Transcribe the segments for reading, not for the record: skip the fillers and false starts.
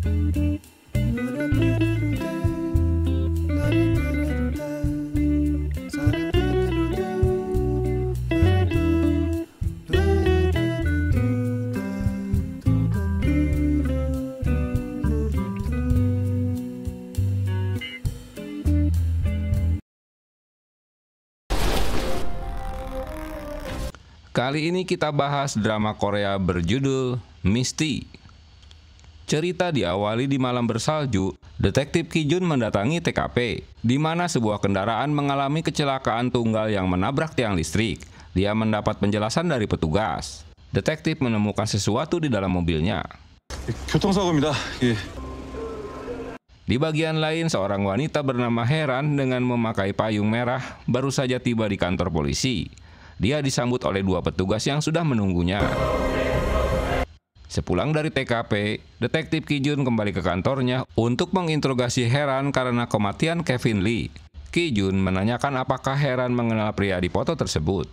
Kali ini kita bahas drama Korea berjudul Misty. Cerita diawali di malam bersalju. Detektif Ki Jun mendatangi TKP, di mana sebuah kendaraan mengalami kecelakaan tunggal yang menabrak tiang listrik. Dia mendapat penjelasan dari petugas. Detektif menemukan sesuatu di dalam mobilnya. 교통사고입니다. 예. Di bagian lain, seorang wanita bernama Heran dengan memakai payung merah baru saja tiba di kantor polisi. Dia disambut oleh dua petugas yang sudah menunggunya. Sepulang dari TKP, Detektif Ki Jun kembali ke kantornya untuk menginterogasi Heran karena kematian Kevin Lee. Ki Jun menanyakan apakah Heran mengenal pria di foto tersebut.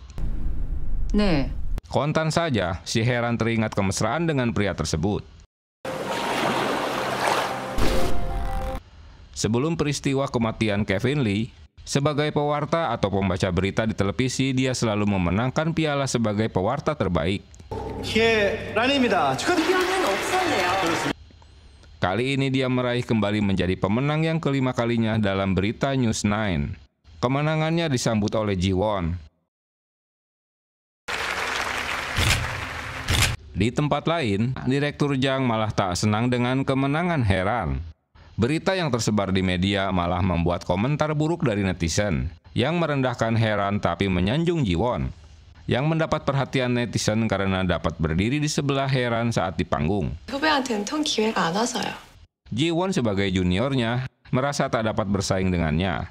네. Kontan saja, si Heran teringat kemesraan dengan pria tersebut. Sebelum peristiwa kematian Kevin Lee, sebagai pewarta atau pembaca berita di televisi, dia selalu memenangkan piala sebagai pewarta terbaik. Kali ini dia meraih kembali menjadi pemenang yang kelima kalinya dalam berita News 9. Kemenangannya disambut oleh Ji Won. Di tempat lain, Direktur Jang malah tak senang dengan kemenangan Heran. Berita yang tersebar di media malah membuat komentar buruk dari netizen yang merendahkan Heran tapi menyanjung Ji Won, yang mendapat perhatian netizen karena dapat berdiri di sebelah Heran saat di panggung. 후배한테는 턴 기회가 안 와서요. Ji Won sebagai juniornya merasa tak dapat bersaing dengannya.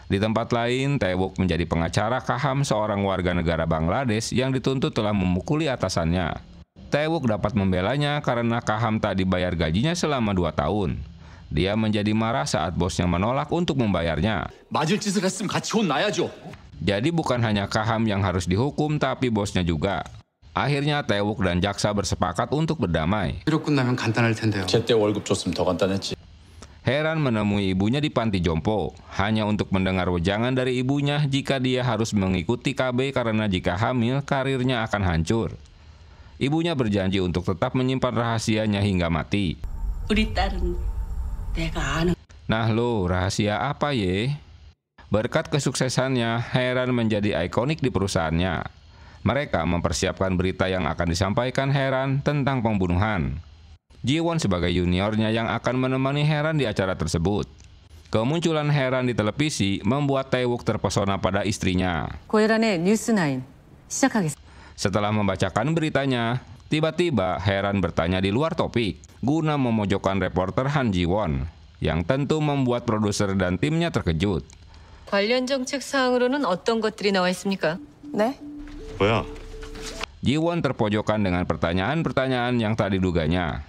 Di tempat lain, Tae-wook menjadi pengacara Kaham, seorang warga negara Bangladesh yang dituntut telah memukuli atasannya. Tae-wook dapat membelanya karena Kaham tak dibayar gajinya selama 2 tahun. Dia menjadi marah saat bosnya menolak untuk membayarnya. 맞을 짓을 했으면 같이 혼나야죠. Jadi bukan hanya Kaham yang harus dihukum, tapi bosnya juga. Akhirnya Tae-wook dan jaksa bersepakat untuk berdamai. 이로 끝나면 간단할 텐데요. 제때 월급 줬으면 더 간단했지. Heran menemui ibunya di panti jompo, hanya untuk mendengar wejangan dari ibunya jika dia harus mengikuti KB karena jika hamil, karirnya akan hancur. Ibunya berjanji untuk tetap menyimpan rahasianya hingga mati. 우리 딸은 내가 아는. Nah lo, rahasia apa ye? Berkat kesuksesannya, Heran menjadi ikonik di perusahaannya. Mereka mempersiapkan berita yang akan disampaikan Heran tentang pembunuhan. Ji Won sebagai juniornya yang akan menemani Heran di acara tersebut. Kemunculan Heran di televisi membuat Tae-wook terpesona pada istrinya. 고혜란의 뉴스9 시작하겠습니다. Setelah membacakan beritanya, tiba-tiba Heran bertanya di luar topik, guna memojokkan reporter Han Ji Won, yang tentu membuat produser dan timnya terkejut. 관련 정책 사항으로는 어떤 것들이 나와 있습니까? 네? 뭐야? Ji Won terpojokan dengan pertanyaan-pertanyaan yang tak diduganya.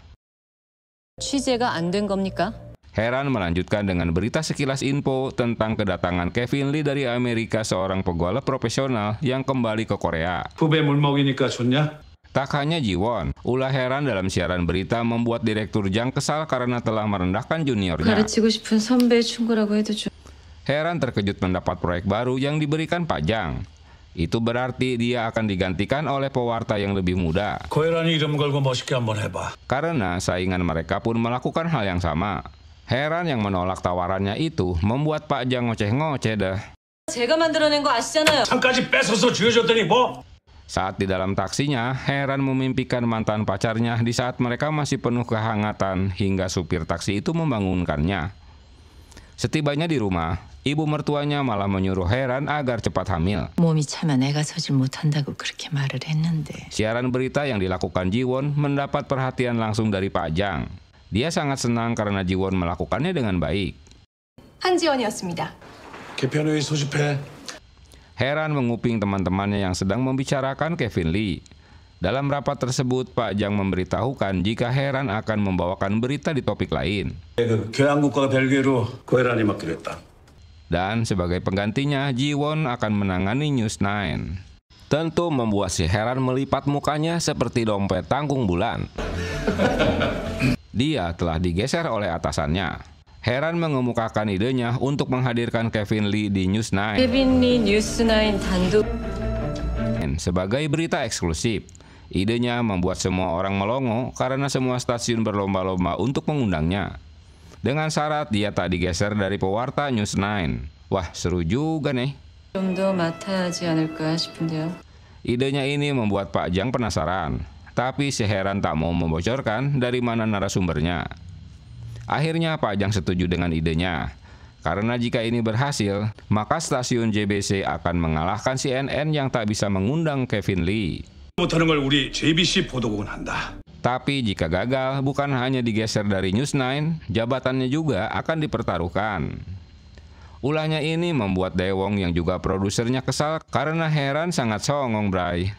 취재가 안 된 겁니까? Heran melanjutkan dengan berita sekilas info tentang kedatangan Kevin Lee dari Amerika, seorang pegolf profesional yang kembali ke Korea. 후배 물먹이니까 좋냐? Tak hanya Ji Won, ulah Heran dalam siaran berita membuat Direktur Jang kesal karena telah merendahkan juniornya. 가르치고 싶은 선배의 충고라고 해도 좀... Heran terkejut mendapat proyek baru yang diberikan Pak Jang. Itu berarti dia akan digantikan oleh pewarta yang lebih muda. 고혜란이 이름 걸고 멋있게 한번 해봐. Karena saingan mereka pun melakukan hal yang sama. Heran yang menolak tawarannya itu membuat Pak Jang ngoceh-ngoceh dah. 제가 만들어낸 거 아시잖아요. 상까지 뺏어서 쥐어줬더니 뭐? Saat di dalam taksinya, Heran memimpikan mantan pacarnya di saat mereka masih penuh kehangatan hingga supir taksi itu membangunkannya. Setibanya di rumah, ibu mertuanya malah menyuruh Heran agar cepat hamil. 몸이 차면 애가 서질 못한다고 그렇게 말을 했는데. Siaran berita yang dilakukan Ji Won mendapat perhatian langsung dari Pak Jang. Dia sangat senang karena Ji Won melakukannya dengan baik. 한지원이었습니다. 개편회의 소집해. Heran menguping teman-temannya yang sedang membicarakan Kevin Lee. Dalam rapat tersebut, Pak Jang memberitahukan jika Heran akan membawakan berita di topik lain. 교양국가가 별개로 고혜란이 맡기로 했다. Dan sebagai penggantinya, Ji Won akan menangani News 9. Tentu membuat si Heran melipat mukanya seperti dompet tanggung bulan. Dia telah digeser oleh atasannya. Heran mengemukakan idenya untuk menghadirkan Kevin Lee di News 9 케빈 리 뉴스9 단독 sebagai berita eksklusif. Idenya membuat semua orang melongo karena semua stasiun berlomba-lomba untuk mengundangnya. Dengan syarat dia tak digeser dari pewarta News 9. Wah, seru juga nih. 좀 더 맡아야 하지 않을까 싶은데요. Idenya ini membuat Pak Jang penasaran, tapi si Heran tak mau membocorkan dari mana narasumbernya. Akhirnya Pak Jang setuju dengan idenya, karena jika ini berhasil, maka stasiun JBC akan mengalahkan CNN yang tak bisa mengundang Kevin Lee. 못하는 걸 우리 JBC 보도국은 한다. Tapi jika gagal, bukan hanya digeser dari News 9, jabatannya juga akan dipertaruhkan. Ulahnya ini membuat Daewoo yang juga produsernya kesal karena Heran sangat songong, bray.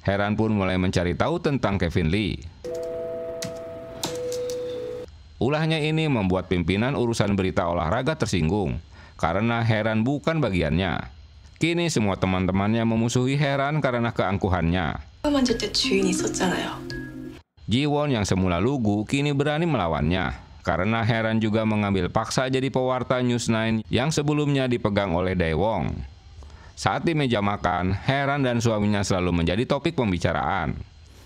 Heran pun mulai mencari tahu tentang Kevin Lee. Ulahnya ini membuat pimpinan urusan berita olahraga tersinggung karena Heran bukan bagiannya. Kini semua teman-temannya memusuhi Heran karena keangkuhannya. 처음 앉을 때 주인이 있었잖아요. Ji-won yang semula lugu kini berani melawannya karena Heran juga mengambil paksa jadi pewarta News 9 yang sebelumnya dipegang oleh Daewoo. Saat di meja makan, Heran dan suaminya selalu menjadi topik pembicaraan.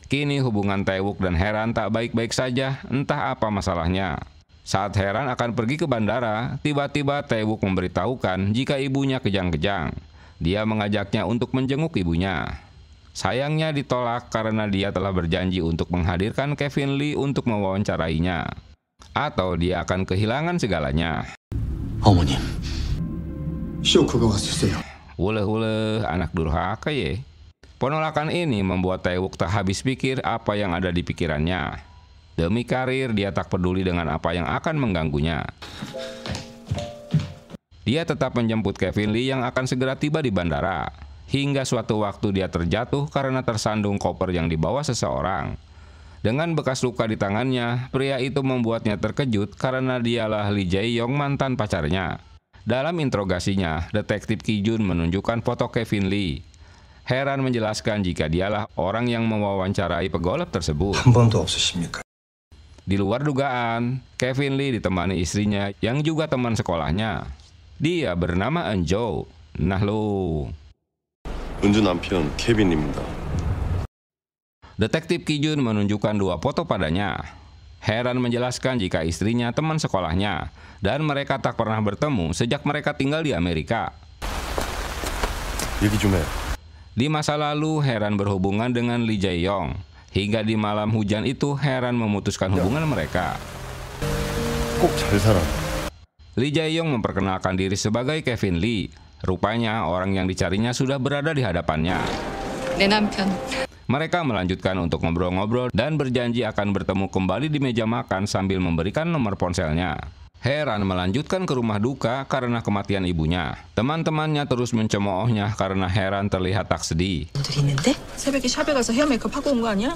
Kini hubungan Taewook dan Heran tak baik-baik saja, entah apa masalahnya. Saat Heran akan pergi ke bandara, tiba-tiba Taewook memberitahukan jika ibunya kejang-kejang. Dia mengajaknya untuk menjenguk ibunya. Sayangnya ditolak karena dia telah berjanji untuk menghadirkan Kevin Lee untuk mewawancarainya. Atau dia akan kehilangan segalanya. 어머님, 쇼크가 왔으세요. Uleh-uleh, anak durhaka ye. Penolakan ini membuat Taewook tak habis pikir apa yang ada di pikirannya. Demi karir, dia tak peduli dengan apa yang akan mengganggunya. Dia tetap menjemput Kevin Lee yang akan segera tiba di bandara. Hingga suatu waktu dia terjatuh karena tersandung koper yang dibawa seseorang. Dengan bekas luka di tangannya, pria itu membuatnya terkejut karena dialah Lee Jae-yong, mantan pacarnya. Dalam interogasinya, detektif Ki Jun menunjukkan foto Kevin Lee. Heran menjelaskan jika dialah orang yang mewawancarai pegolf tersebut. 한 번도 없으십니까? Di luar dugaan, Kevin Lee ditemani istrinya yang juga teman sekolahnya. Dia bernama Eun-jo. Nah lo. 은주 남편 케빈입니다. Detektif Ki Jun menunjukkan dua foto padanya. Heran menjelaskan jika istrinya teman sekolahnya dan mereka tak pernah bertemu sejak mereka tinggal di Amerika. 얘기 좀 해. Di masa lalu, Heran berhubungan dengan Lee Jae-yong. Hingga di malam hujan itu, Heran memutuskan hubungan mereka. 꼭 잘 살아. Lee Jae-yong memperkenalkan diri sebagai Kevin Lee. Rupanya orang yang dicarinya sudah berada di hadapannya. 내 남편. Mereka melanjutkan untuk ngobrol-ngobrol dan berjanji akan bertemu kembali di meja makan sambil memberikan nomor ponselnya. Heran melanjutkan ke rumah duka karena kematian ibunya. Teman-temannya terus mencemoohnya karena Heran terlihat tak sedih. 새벽에 샵에 가서 헤어 메이크업 하고 온 거 아니야?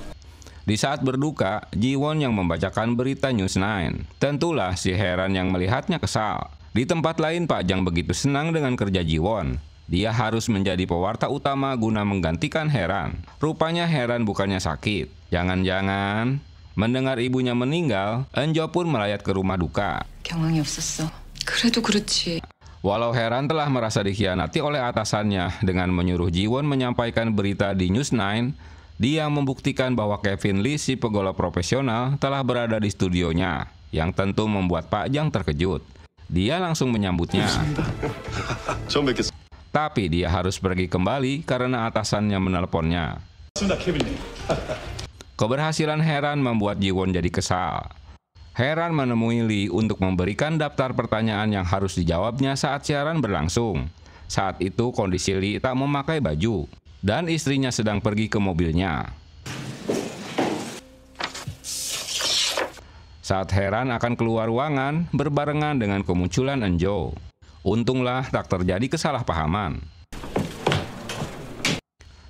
Di saat berduka, Ji-won yang membacakan berita News 9. Tentulah si Heran yang melihatnya kesal. Di tempat lain, Pak Jang begitu senang dengan kerja Ji-won. Dia harus menjadi pewarta utama guna menggantikan Heran. Rupanya Heran bukannya sakit. Jangan-jangan mendengar ibunya meninggal, Eun-jo pun melayat ke rumah duka. 경황이 없었어. 그래도 그렇지. Walau Heran telah merasa dikhianati oleh atasannya dengan menyuruh Ji-won menyampaikan berita di News 9, dia membuktikan bahwa Kevin Lee, si pegolf profesional, telah berada di studionya, yang tentu membuat Pak Jang terkejut. Dia langsung menyambutnya. 처음 뵙겠습니다. Tapi dia harus pergi kembali karena atasannya menelponnya. Keberhasilan Heran membuat Ji-won jadi kesal. Heran menemui Lee untuk memberikan daftar pertanyaan yang harus dijawabnya saat siaran berlangsung. Saat itu kondisi Lee tak memakai baju dan istrinya sedang pergi ke mobilnya. Saat Heran akan keluar ruangan, berbarengan dengan kemunculan Eun-jo. Untunglah tak terjadi kesalahpahaman.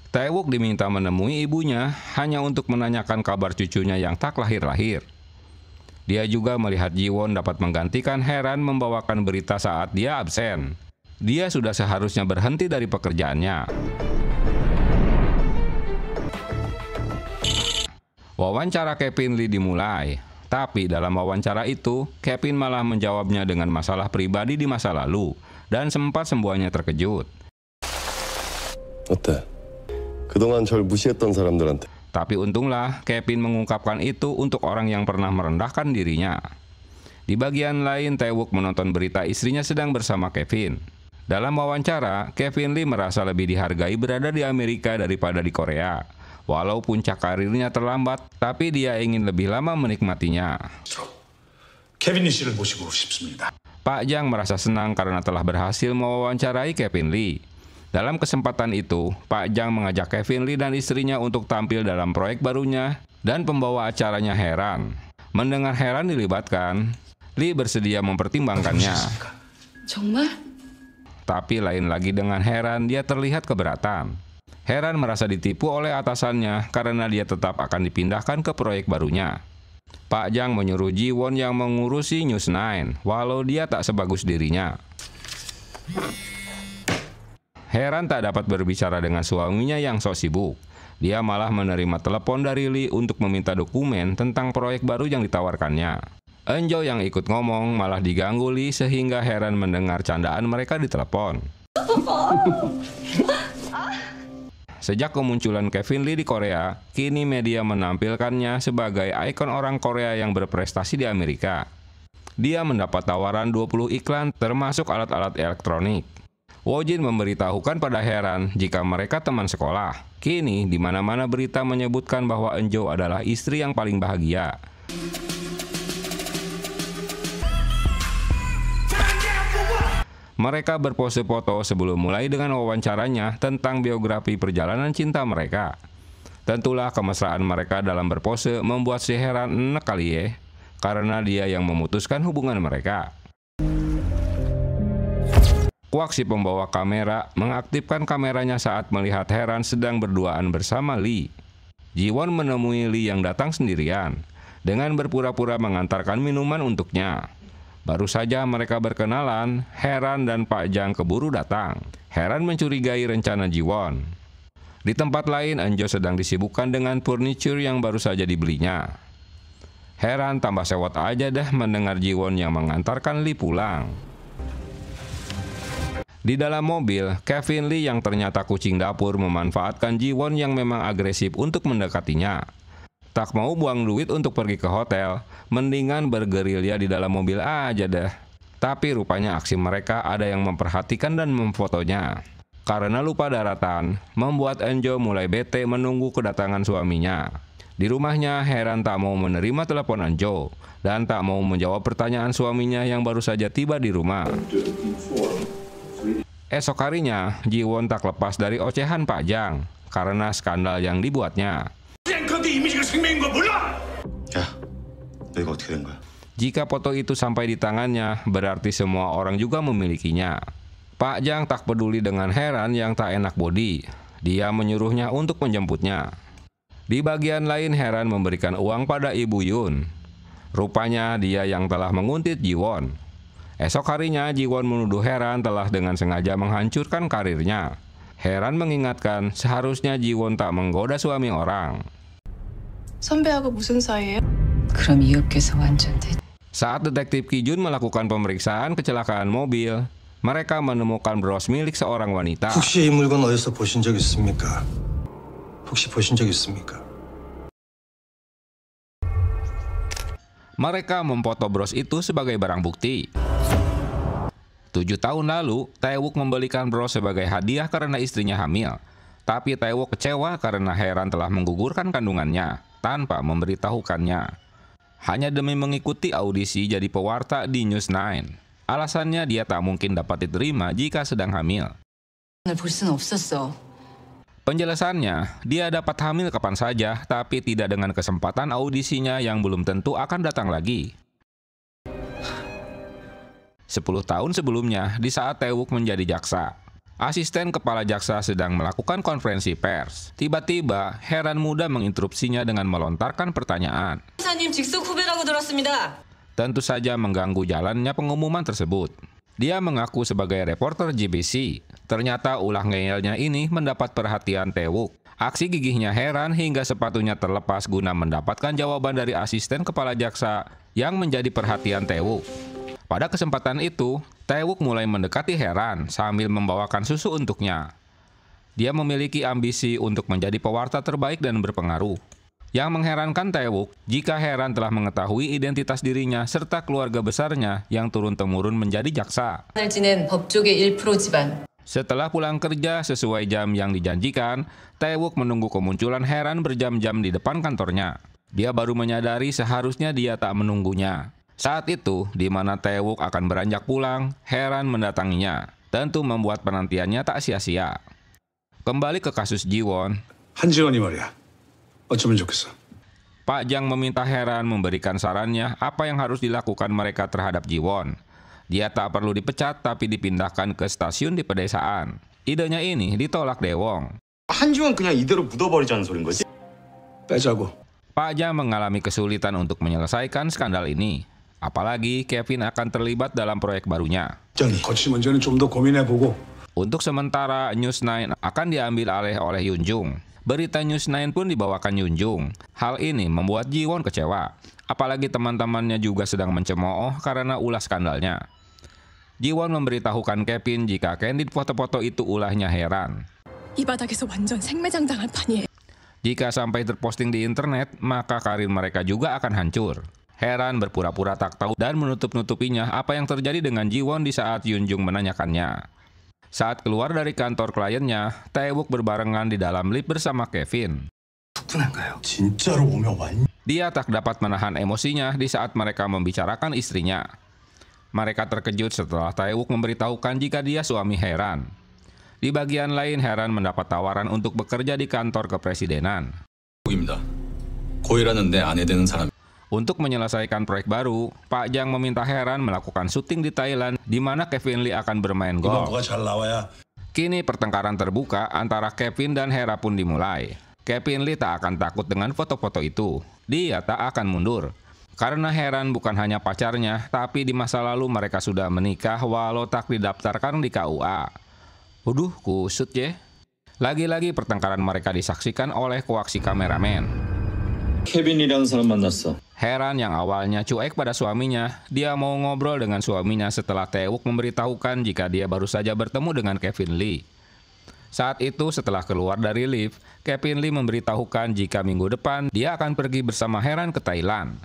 Taewook diminta menemui ibunya hanya untuk menanyakan kabar cucunya yang tak lahir-lahir. Dia juga melihat Ji-won dapat menggantikan Heran membawakan berita saat dia absen. Dia sudah seharusnya berhenti dari pekerjaannya. Wawancara Kevin Lee dimulai. Tapi dalam wawancara itu, Kevin malah menjawabnya dengan masalah pribadi di masa lalu dan sempat semuanya terkejut. 어때? 그동안 절 무시했던 사람들한테 Tapi untunglah Kevin mengungkapkan itu untuk orang yang pernah merendahkan dirinya. Di bagian lain, Tae-wook menonton berita istrinya sedang bersama Kevin. Dalam wawancara, Kevin Lee merasa lebih dihargai berada di Amerika daripada di Korea. Walau puncak karirnya terlambat, tapi dia ingin lebih lama menikmatinya. 케빈 리 씨를 모시고 싶습니다. Pak Jang merasa senang karena telah berhasil mewawancarai Kevin Lee. Dalam kesempatan itu, Pak Jang mengajak Kevin Lee dan istrinya untuk tampil dalam proyek barunya dan pembawa acaranya Heran. Mendengar Heran dilibatkan, Lee bersedia mempertimbangkannya. 정말? Tapi lain lagi dengan Heran, dia terlihat keberatan. Heran merasa ditipu oleh atasannya karena dia tetap akan dipindahkan ke proyek barunya. Pak Jang menyuruh Ji Won yang mengurusi News 9, walau dia tak sebagus dirinya. Heran tak dapat berbicara dengan suaminya yang sok sibuk. Dia malah menerima telepon dari Lee untuk meminta dokumen tentang proyek baru yang ditawarkannya. Eunjo yang ikut ngomong malah diganggu Lee sehingga Heran mendengar candaan mereka di telepon. Sejak kemunculan Kevin Lee di Korea, kini media menampilkannya sebagai ikon orang Korea yang berprestasi di Amerika. Dia mendapat tawaran 20 iklan termasuk alat-alat elektronik. Wojin memberitahukan pada Heran jika mereka teman sekolah. Kini di mana-mana berita menyebutkan bahwa Eunjo adalah istri yang paling bahagia. Mereka berpose foto sebelum mulai dengan wawancaranya tentang biografi perjalanan cinta mereka. Tentulah kemesraan mereka dalam berpose membuat si Heran enek kali ya, karena dia yang memutuskan hubungan mereka. Kwak si pembawa kamera mengaktifkan kameranya saat melihat Heran sedang berduaan bersama Lee. Ji Won menemui Lee yang datang sendirian dengan berpura-pura mengantarkan minuman untuknya. Baru saja mereka berkenalan, Heran dan Pak Jang keburu datang. Heran mencurigai rencana Ji Won. Di tempat lain, Eunjo sedang disibukkan dengan furniture yang baru saja dibelinya. Heran tambah sewot aja dah mendengar Ji Won yang mengantarkan Lee pulang. Di dalam mobil, Kevin Lee yang ternyata kucing dapur memanfaatkan Ji Won yang memang agresif untuk mendekatinya. Tak mau buang duit untuk pergi ke hotel, mendingan bergerilya di dalam mobil aja dah. Tapi rupanya aksi mereka ada yang memperhatikan dan memfotonya. Karena lupa daratan, membuat Eunjo mulai bete menunggu kedatangan suaminya. Di rumahnya, Heran tak mau menerima telepon Eunjo dan tak mau menjawab pertanyaan suaminya yang baru saja tiba di rumah. Esok harinya, Ji Won tak lepas dari ocehan Pak Jang karena skandal yang dibuatnya. Jika foto itu sampai di tangannya, berarti semua orang juga memilikinya. Pak Jang tak peduli dengan Heran yang tak enak bodi. Dia menyuruhnya untuk menjemputnya. Di bagian lain, Heran memberikan uang pada Ibu Yun. Rupanya dia yang telah menguntit Ji Won. Esok harinya, Ji Won menuduh Heran telah dengan sengaja menghancurkan karirnya. Heran mengingatkan seharusnya Ji Won tak menggoda suami orang. 선배하고 무슨 사이예요? 그럼 이 업계에서 완전 Saat detektif Ki Jun melakukan pemeriksaan kecelakaan mobil, mereka menemukan bros milik seorang wanita. 혹시 이 물건 어디서 보신 적 있습니까? 혹시 보신 적 있습니까? Mereka memfoto bros itu sebagai barang bukti. 7 tahun lalu, Tae-wook membelikan bros sebagai hadiah karena istrinya hamil. Tapi Tae-wook kecewa karena Heran telah menggugurkan kandungannya tanpa memberitahukannya. Hanya demi mengikuti audisi jadi pewarta di News 9. Alasannya dia tak mungkin dapat diterima jika sedang hamil. 볼 수는 없었어. Penjelasannya, dia dapat hamil kapan saja, tapi tidak dengan kesempatan audisinya yang belum tentu akan datang lagi. 10 tahun sebelumnya, di saat Tae-wook menjadi jaksa, asisten kepala jaksa sedang melakukan konferensi pers. Tiba-tiba, Heran muda menginterupsinya dengan melontarkan pertanyaan. 사님 직속 후배라고 들었습니다. Tentu saja mengganggu jalannya pengumuman tersebut. Dia mengaku sebagai reporter GBC. Ternyata ulah ngeyelnya ini mendapat perhatian Tae-wook. Aksi gigihnya heran hingga sepatunya terlepas guna mendapatkan jawaban dari asisten kepala jaksa yang menjadi perhatian Tae-wook. Pada kesempatan itu, Tae-wook mulai mendekati Heran sambil membawakan susu untuknya. Dia memiliki ambisi untuk menjadi pewarta terbaik dan berpengaruh. Yang mengherankan Tae-wook jika Heran telah mengetahui identitas dirinya serta keluarga besarnya yang turun-temurun menjadi jaksa. 을 지낸 법조계 1% 집안. Setelah pulang kerja sesuai jam yang dijanjikan, Tae-wook menunggu kemunculan Heran berjam-jam di depan kantornya. Dia baru menyadari seharusnya dia tak menunggunya. Saat itu, di mana Tae-wook akan beranjak pulang, Heran mendatanginya. Tentu membuat penantiannya tak sia-sia. Kembali ke kasus Ji-won, 한지원이 말이야. 어쩌면 좋겠어. Pak Jang meminta Heran memberikan sarannya apa yang harus dilakukan mereka terhadap Ji-won. Dia tak perlu dipecat tapi dipindahkan ke stasiun di pedesaan. Idenya ini ditolak Daewon. 한지원 그냥 이대로 묻어버리자는 소린 거지? 빼자고. Pak Jang mengalami kesulitan untuk menyelesaikan skandal ini. Apalagi Kevin akan terlibat dalam proyek barunya. 거치 문제는 좀 더 고민해보고. Untuk sementara News 9 akan diambil alih oleh Yoon Jung. Berita News 9 pun dibawakan Yoon Jung. Hal ini membuat Ji-won kecewa. Apalagi teman-temannya juga sedang mencemooh karena ulah skandalnya. Ji-won memberitahukan Kevin jika candid foto-foto itu ulahnya Heran. 이 바닥에서 완전 생매장당할 판이에요. Jika sampai terposting di internet, maka karir mereka juga akan hancur. Heran berpura-pura tak tahu dan menutup-nutupinya apa yang terjadi dengan Ji-won di saat Yoon Jung menanyakannya. Saat keluar dari kantor kliennya, Tae-wook berbarengan di dalam lift bersama Kevin. 진짜로 오면 완... Dia tak dapat menahan emosinya di saat mereka membicarakan istrinya. Mereka terkejut setelah Tae-wook memberitahukan jika dia suami Heran. Di bagian lain, Heran mendapat tawaran untuk bekerja di kantor kepresidenan. 고이라는 내 아내 되는 사람. Untuk menyelesaikan proyek baru, Pak Jang meminta Heran melakukan syuting di Thailand di mana Kevin Lee akan bermain golf. 뭐가 잘 나와야. Kini pertengkaran terbuka antara Kevin dan Hera pun dimulai. Kevin Lee tak akan takut dengan foto-foto itu. Dia tak akan mundur. Karena Heran bukan hanya pacarnya, tapi di masa lalu mereka sudah menikah walau tak didaftarkan di KUA. Waduh, kusut ya. Lagi-lagi pertengkaran mereka disaksikan oleh koaksi kameramen. 케빈이라는 사람 만났어. Heran yang awalnya cuek pada suaminya, dia mau ngobrol dengan suaminya setelah Tae-wook memberitahukan jika dia baru saja bertemu dengan Kevin Lee. Saat itu setelah keluar dari lift, Kevin Lee memberitahukan jika minggu depan dia akan pergi bersama Heran ke Thailand.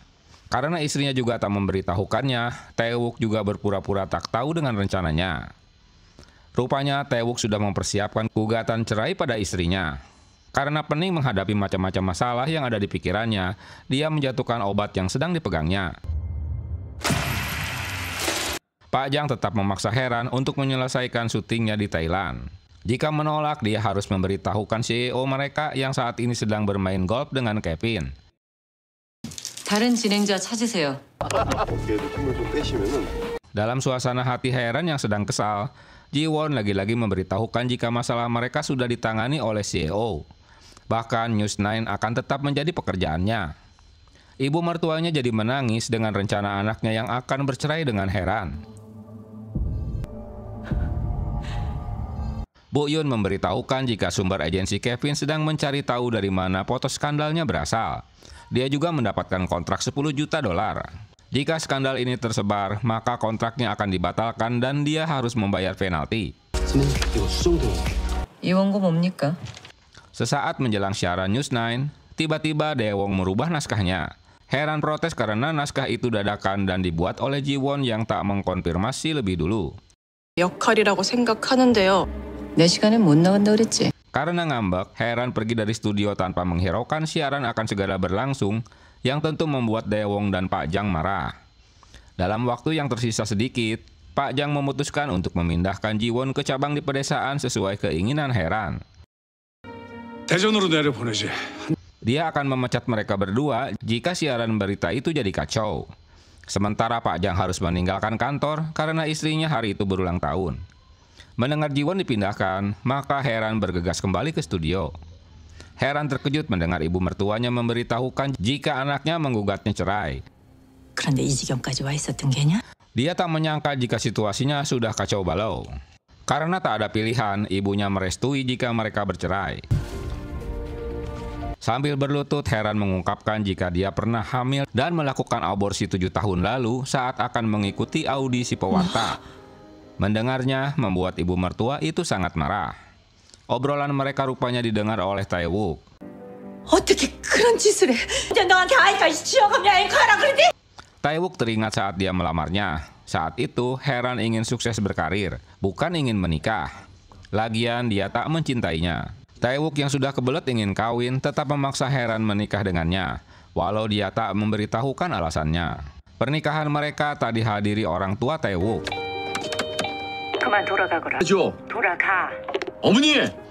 Karena istrinya juga tak memberitahukannya, Tae-wook juga berpura-pura tak tahu dengan rencananya. Rupanya Tae-wook sudah mempersiapkan gugatan cerai pada istrinya. Karena pening menghadapi macam-macam masalah yang ada di pikirannya, dia menjatuhkan obat yang sedang dipegangnya. Pak Jang tetap memaksa Heran untuk menyelesaikan syutingnya di Thailand. Jika menolak, dia harus memberitahukan CEO mereka yang saat ini sedang bermain golf dengan Kevin. 다른 진행자 찾으세요. 어깨에도 힘을 좀 빼시면은 Dalam suasana hati Heran yang sedang kesal, Ji-won lagi-lagi memberitahukan jika masalah mereka sudah ditangani oleh CEO. Bahkan News 9 akan tetap menjadi pekerjaannya. Ibu mertuanya jadi menangis dengan rencana anaknya yang akan bercerai dengan Heran. Bu Yoon memberitahukan jika sumber agensi Kevin sedang mencari tahu dari mana foto skandalnya berasal. Dia juga mendapatkan kontrak $10 juta. Jika skandal ini tersebar, maka kontraknya akan dibatalkan dan dia harus membayar penalti. 이 원고 뭡니까? Sesaat menjelang siaran News 9, tiba-tiba Daewon merubah naskahnya. Heran protes karena naskah itu dadakan dan dibuat oleh Ji-won yang tak mengkonfirmasi lebih dulu. 역할이라고 생각하는데요. 내 시간엔 못 나간다 그랬지. Karena ngambek, Heran pergi dari studio tanpa menghiraukan siaran akan segera berlangsung, yang tentu membuat Daewon dan Pak Jang marah. Dalam waktu yang tersisa sedikit, Pak Jang memutuskan untuk memindahkan Ji-won ke cabang di pedesaan sesuai keinginan Heran. 대전으로 내려보내지. Dia akan memecat mereka berdua jika siaran berita itu jadi kacau. Sementara Pak Jang harus meninggalkan kantor karena istrinya hari itu berulang tahun. Mendengar Ji-won dipindahkan, maka Heran bergegas kembali ke studio. Heran terkejut mendengar ibu mertuanya memberitahukan jika anaknya menggugatnya cerai. 그런데 이 지경까지 와 있었던 게냐? Dia tak menyangka jika situasinya sudah kacau balau. Karena tak ada pilihan, ibunya merestui jika mereka bercerai. Sambil berlutut, Heran mengungkapkan jika dia pernah hamil dan melakukan aborsi 7 tahun lalu saat akan mengikuti audisi pewarta. Mendengarnya membuat ibu mertua itu sangat marah. Obrolan mereka rupanya didengar oleh Tae-wook. Tae-wook teringat saat dia melamarnya. Saat itu, Heran ingin sukses berkarir, bukan ingin menikah. Lagian dia tak mencintainya. Tae-wook yang sudah kebelet ingin kawin tetap memaksa Heran menikah dengannya, walau dia tak memberitahukan alasannya. Pernikahan mereka tak dihadiri orang tua Tae-wook.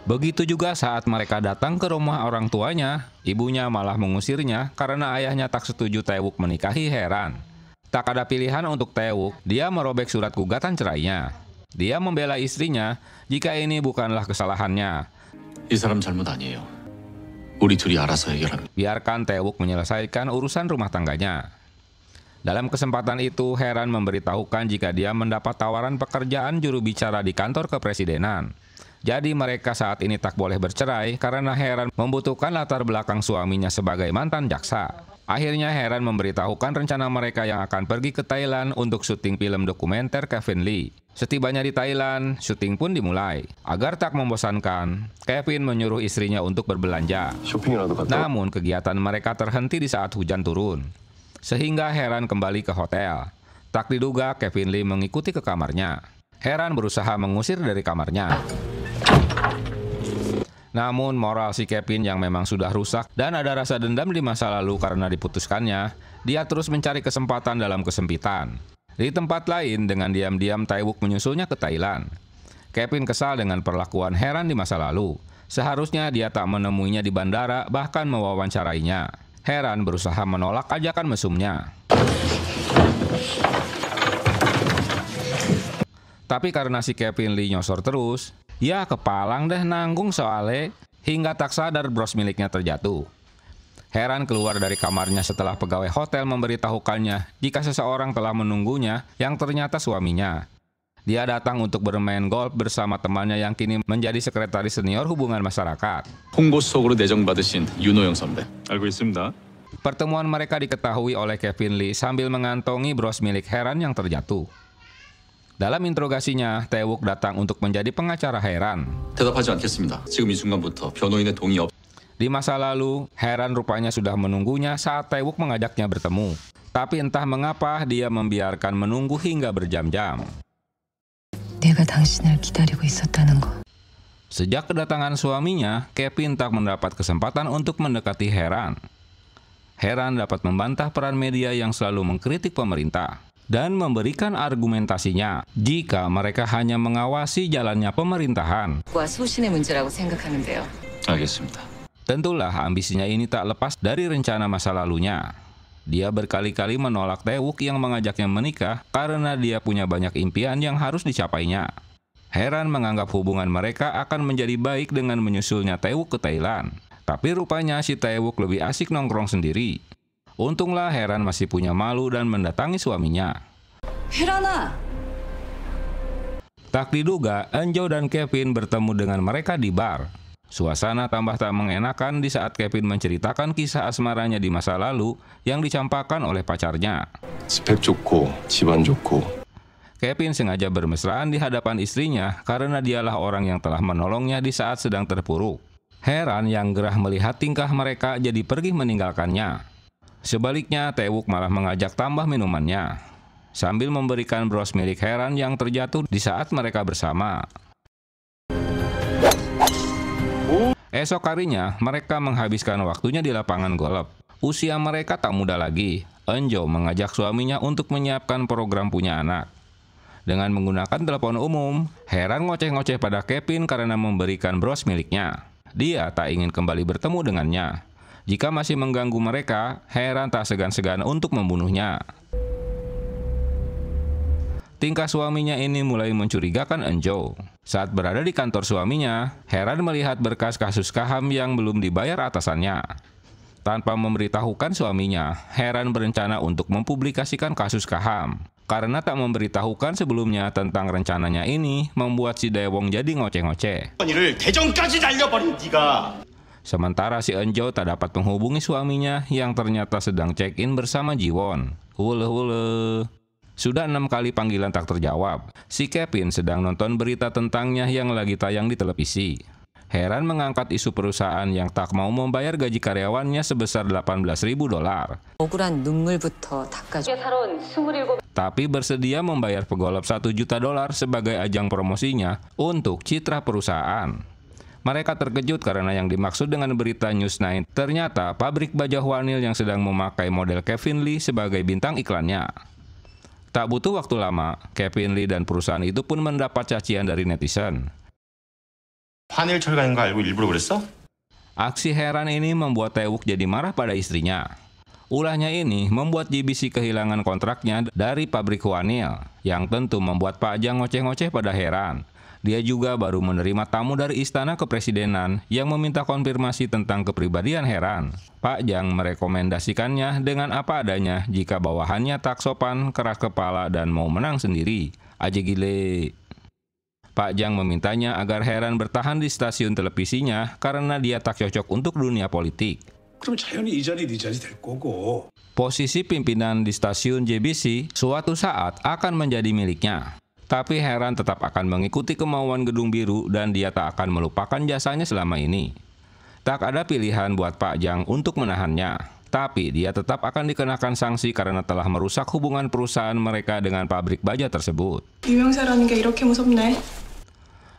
Begitu juga saat mereka datang ke rumah orang tuanya, ibunya malah mengusirnya karena ayahnya tak setuju Tae-wook menikahi Heran. Tak ada pilihan untuk Tae-wook, dia merobek surat gugatan cerainya. Dia membela istrinya jika ini bukanlah kesalahannya. 이 사람 잘못 아니에요. 우리 둘이 알아서 해결합니다. Biarkan Tae-wook menyelesaikan urusan rumah tangganya. Dalam kesempatan itu, Heran memberitahukan jika dia mendapat tawaran pekerjaan juru bicara di kantor kepresidenan. Jadi mereka saat ini tak boleh bercerai karena Heran membutuhkan latar belakang suaminya sebagai mantan jaksa. Akhirnya Heran memberitahukan rencana mereka yang akan pergi ke Thailand untuk syuting film dokumenter Kevin Lee. Setibanya di Thailand, syuting pun dimulai. Agar tak membosankan, Kevin menyuruh istrinya untuk berbelanja. Namun kegiatan mereka terhenti di saat hujan turun. Sehingga Heran kembali ke hotel. Tak diduga Kevin Lee mengikuti ke kamarnya. Heran berusaha mengusir dari kamarnya. Namun moral si Kevin yang memang sudah rusak dan ada rasa dendam di masa lalu karena diputuskannya, dia terus mencari kesempatan dalam kesempitan. Di tempat lain, dengan diam-diam Tae-wook menyusulnya ke Thailand. Kevin kesal dengan perlakuan Heran di masa lalu. Seharusnya dia tak menemuinya di bandara, bahkan mewawancarainya. Heran berusaha menolak ajakan mesumnya. Tapi karena si Kevin Lee nyosor terus, ya kepalang deh nanggung soalnya, hingga tak sadar bros miliknya terjatuh. Heran keluar dari kamarnya setelah pegawai hotel memberitahukannya jika seseorang telah menunggunya yang ternyata suaminya. Dia datang untuk bermain golf bersama temannya yang kini menjadi sekretaris senior hubungan masyarakat. 홍보수석으로 내정받으신 윤호영 선배. 알고 있습니다. Pertemuan mereka diketahui oleh Kevin Lee sambil mengantongi bros milik Heran yang terjatuh. Dalam interogasinya, Tae-wook datang untuk menjadi pengacara Heran. 대답하지 않겠습니다. 지금 이 순간부터 변호인의 동의 없. Di masa lalu, Heran rupanya sudah menunggunya saat Tae-wook mengajaknya bertemu. Tapi entah mengapa dia membiarkan menunggu hingga berjam-jam. 내가 당신을 기다리고 있었다는 거. Sejak kedatangan suaminya, Kevin tak mendapat kesempatan untuk mendekati Heran. Heran dapat membantah peran media yang selalu mengkritik pemerintah dan memberikan argumentasinya jika mereka hanya mengawasi jalannya pemerintahan. 소신의 문제라고 생각하는데요. 알겠습니다. Tentulah ambisinya ini tak lepas dari rencana masa lalunya. Dia berkali-kali menolak Tae-wook yang mengajaknya menikah karena dia punya banyak impian yang harus dicapainya. Heran menganggap hubungan mereka akan menjadi baik dengan menyusulnya Tae-wook ke Thailand. Tapi rupanya si Tae-wook lebih asik nongkrong sendiri. Untunglah Heran masih punya malu dan mendatangi suaminya. 혜란아! Tak diduga, Eunjo dan Kevin bertemu dengan mereka di bar. Suasana tambah tak mengenakan di saat Kevin menceritakan kisah asmaranya di masa lalu yang dicampakkan oleh pacarnya. 스펙 좋고 집안 좋고. Kevin sengaja bermesraan di hadapan istrinya karena dialah orang yang telah menolongnya di saat sedang terpuruk. Heran yang gerah melihat tingkah mereka jadi pergi meninggalkannya. Sebaliknya, Tae-wook malah mengajak tambah minumannya, sambil memberikan bros milik Heran yang terjatuh di saat mereka bersama. Esok harinya, mereka menghabiskan waktunya di lapangan golf. Usia mereka tak muda lagi. Eunjo mengajak suaminya untuk menyiapkan program punya anak. Dengan menggunakan telepon umum, Heran ngoceh-ngoceh pada Kevin karena memberikan bros miliknya. Dia tak ingin kembali bertemu dengannya. Jika masih mengganggu mereka, Heran tak segan-segan untuk membunuhnya. Tingkah suaminya ini mulai mencurigakan Eunjo. Saat berada di kantor suaminya, Heran melihat berkas kasus KHAM yang belum dibayar atasannya. Tanpa memberitahukan suaminya, Heran berencana untuk mempublikasikan kasus KHAM. Karena tak memberitahukan sebelumnya tentang rencananya ini, membuat si Daewong jadi ngoceh-ngoceh. Sementara si Eunjo tak dapat menghubungi suaminya yang ternyata sedang check-in bersama Jiwon. Hule. Sudah 6 kali panggilan tak terjawab. Si Kevin sedang nonton berita tentangnya yang lagi tayang di televisi. Heran mengangkat isu perusahaan yang tak mau membayar gaji karyawannya sebesar $18.000. 억울한 눈물부터 닦아줘. Tapi bersedia membayar pegolop $1 juta sebagai ajang promosinya untuk citra perusahaan. Mereka terkejut karena yang dimaksud dengan berita News9 ternyata pabrik baja Hwanil yang sedang memakai model Kevin Lee sebagai bintang iklannya. Tak butuh waktu lama, Kevin Lee dan perusahaan itu pun mendapat cacian dari netizen. 환일 철가인 거 알고 일부러 그랬어? Aksi Heran ini membuat Tae-wook jadi marah pada istrinya. Ulahnya ini membuat JBC kehilangan kontraknya dari pabrik Hwanil, yang tentu membuat Pak Jang ngoceh-ngoceh pada Heran. Dia juga baru menerima tamu dari istana kepresidenan yang meminta konfirmasi tentang kepribadian Heran. Pak Jang merekomendasikannya dengan apa adanya jika bawahannya tak sopan, keras kepala, dan mau menang sendiri. Aja gile. Pak Jang memintanya agar Heran bertahan di stasiun televisinya karena dia tak cocok untuk dunia politik. 그럼 자연히 이 자리 네 자리 될 거고. Posisi pimpinan di stasiun JBC suatu saat akan menjadi miliknya. Tapi Heran tetap akan mengikuti kemauan Gedung Biru dan dia tak akan melupakan jasanya selama ini. Tak ada pilihan buat Pak Jang untuk menahannya. Tapi dia tetap akan dikenakan sanksi karena telah merusak hubungan perusahaan mereka dengan pabrik baja tersebut. 유명세라는 게 이렇게 무섭네.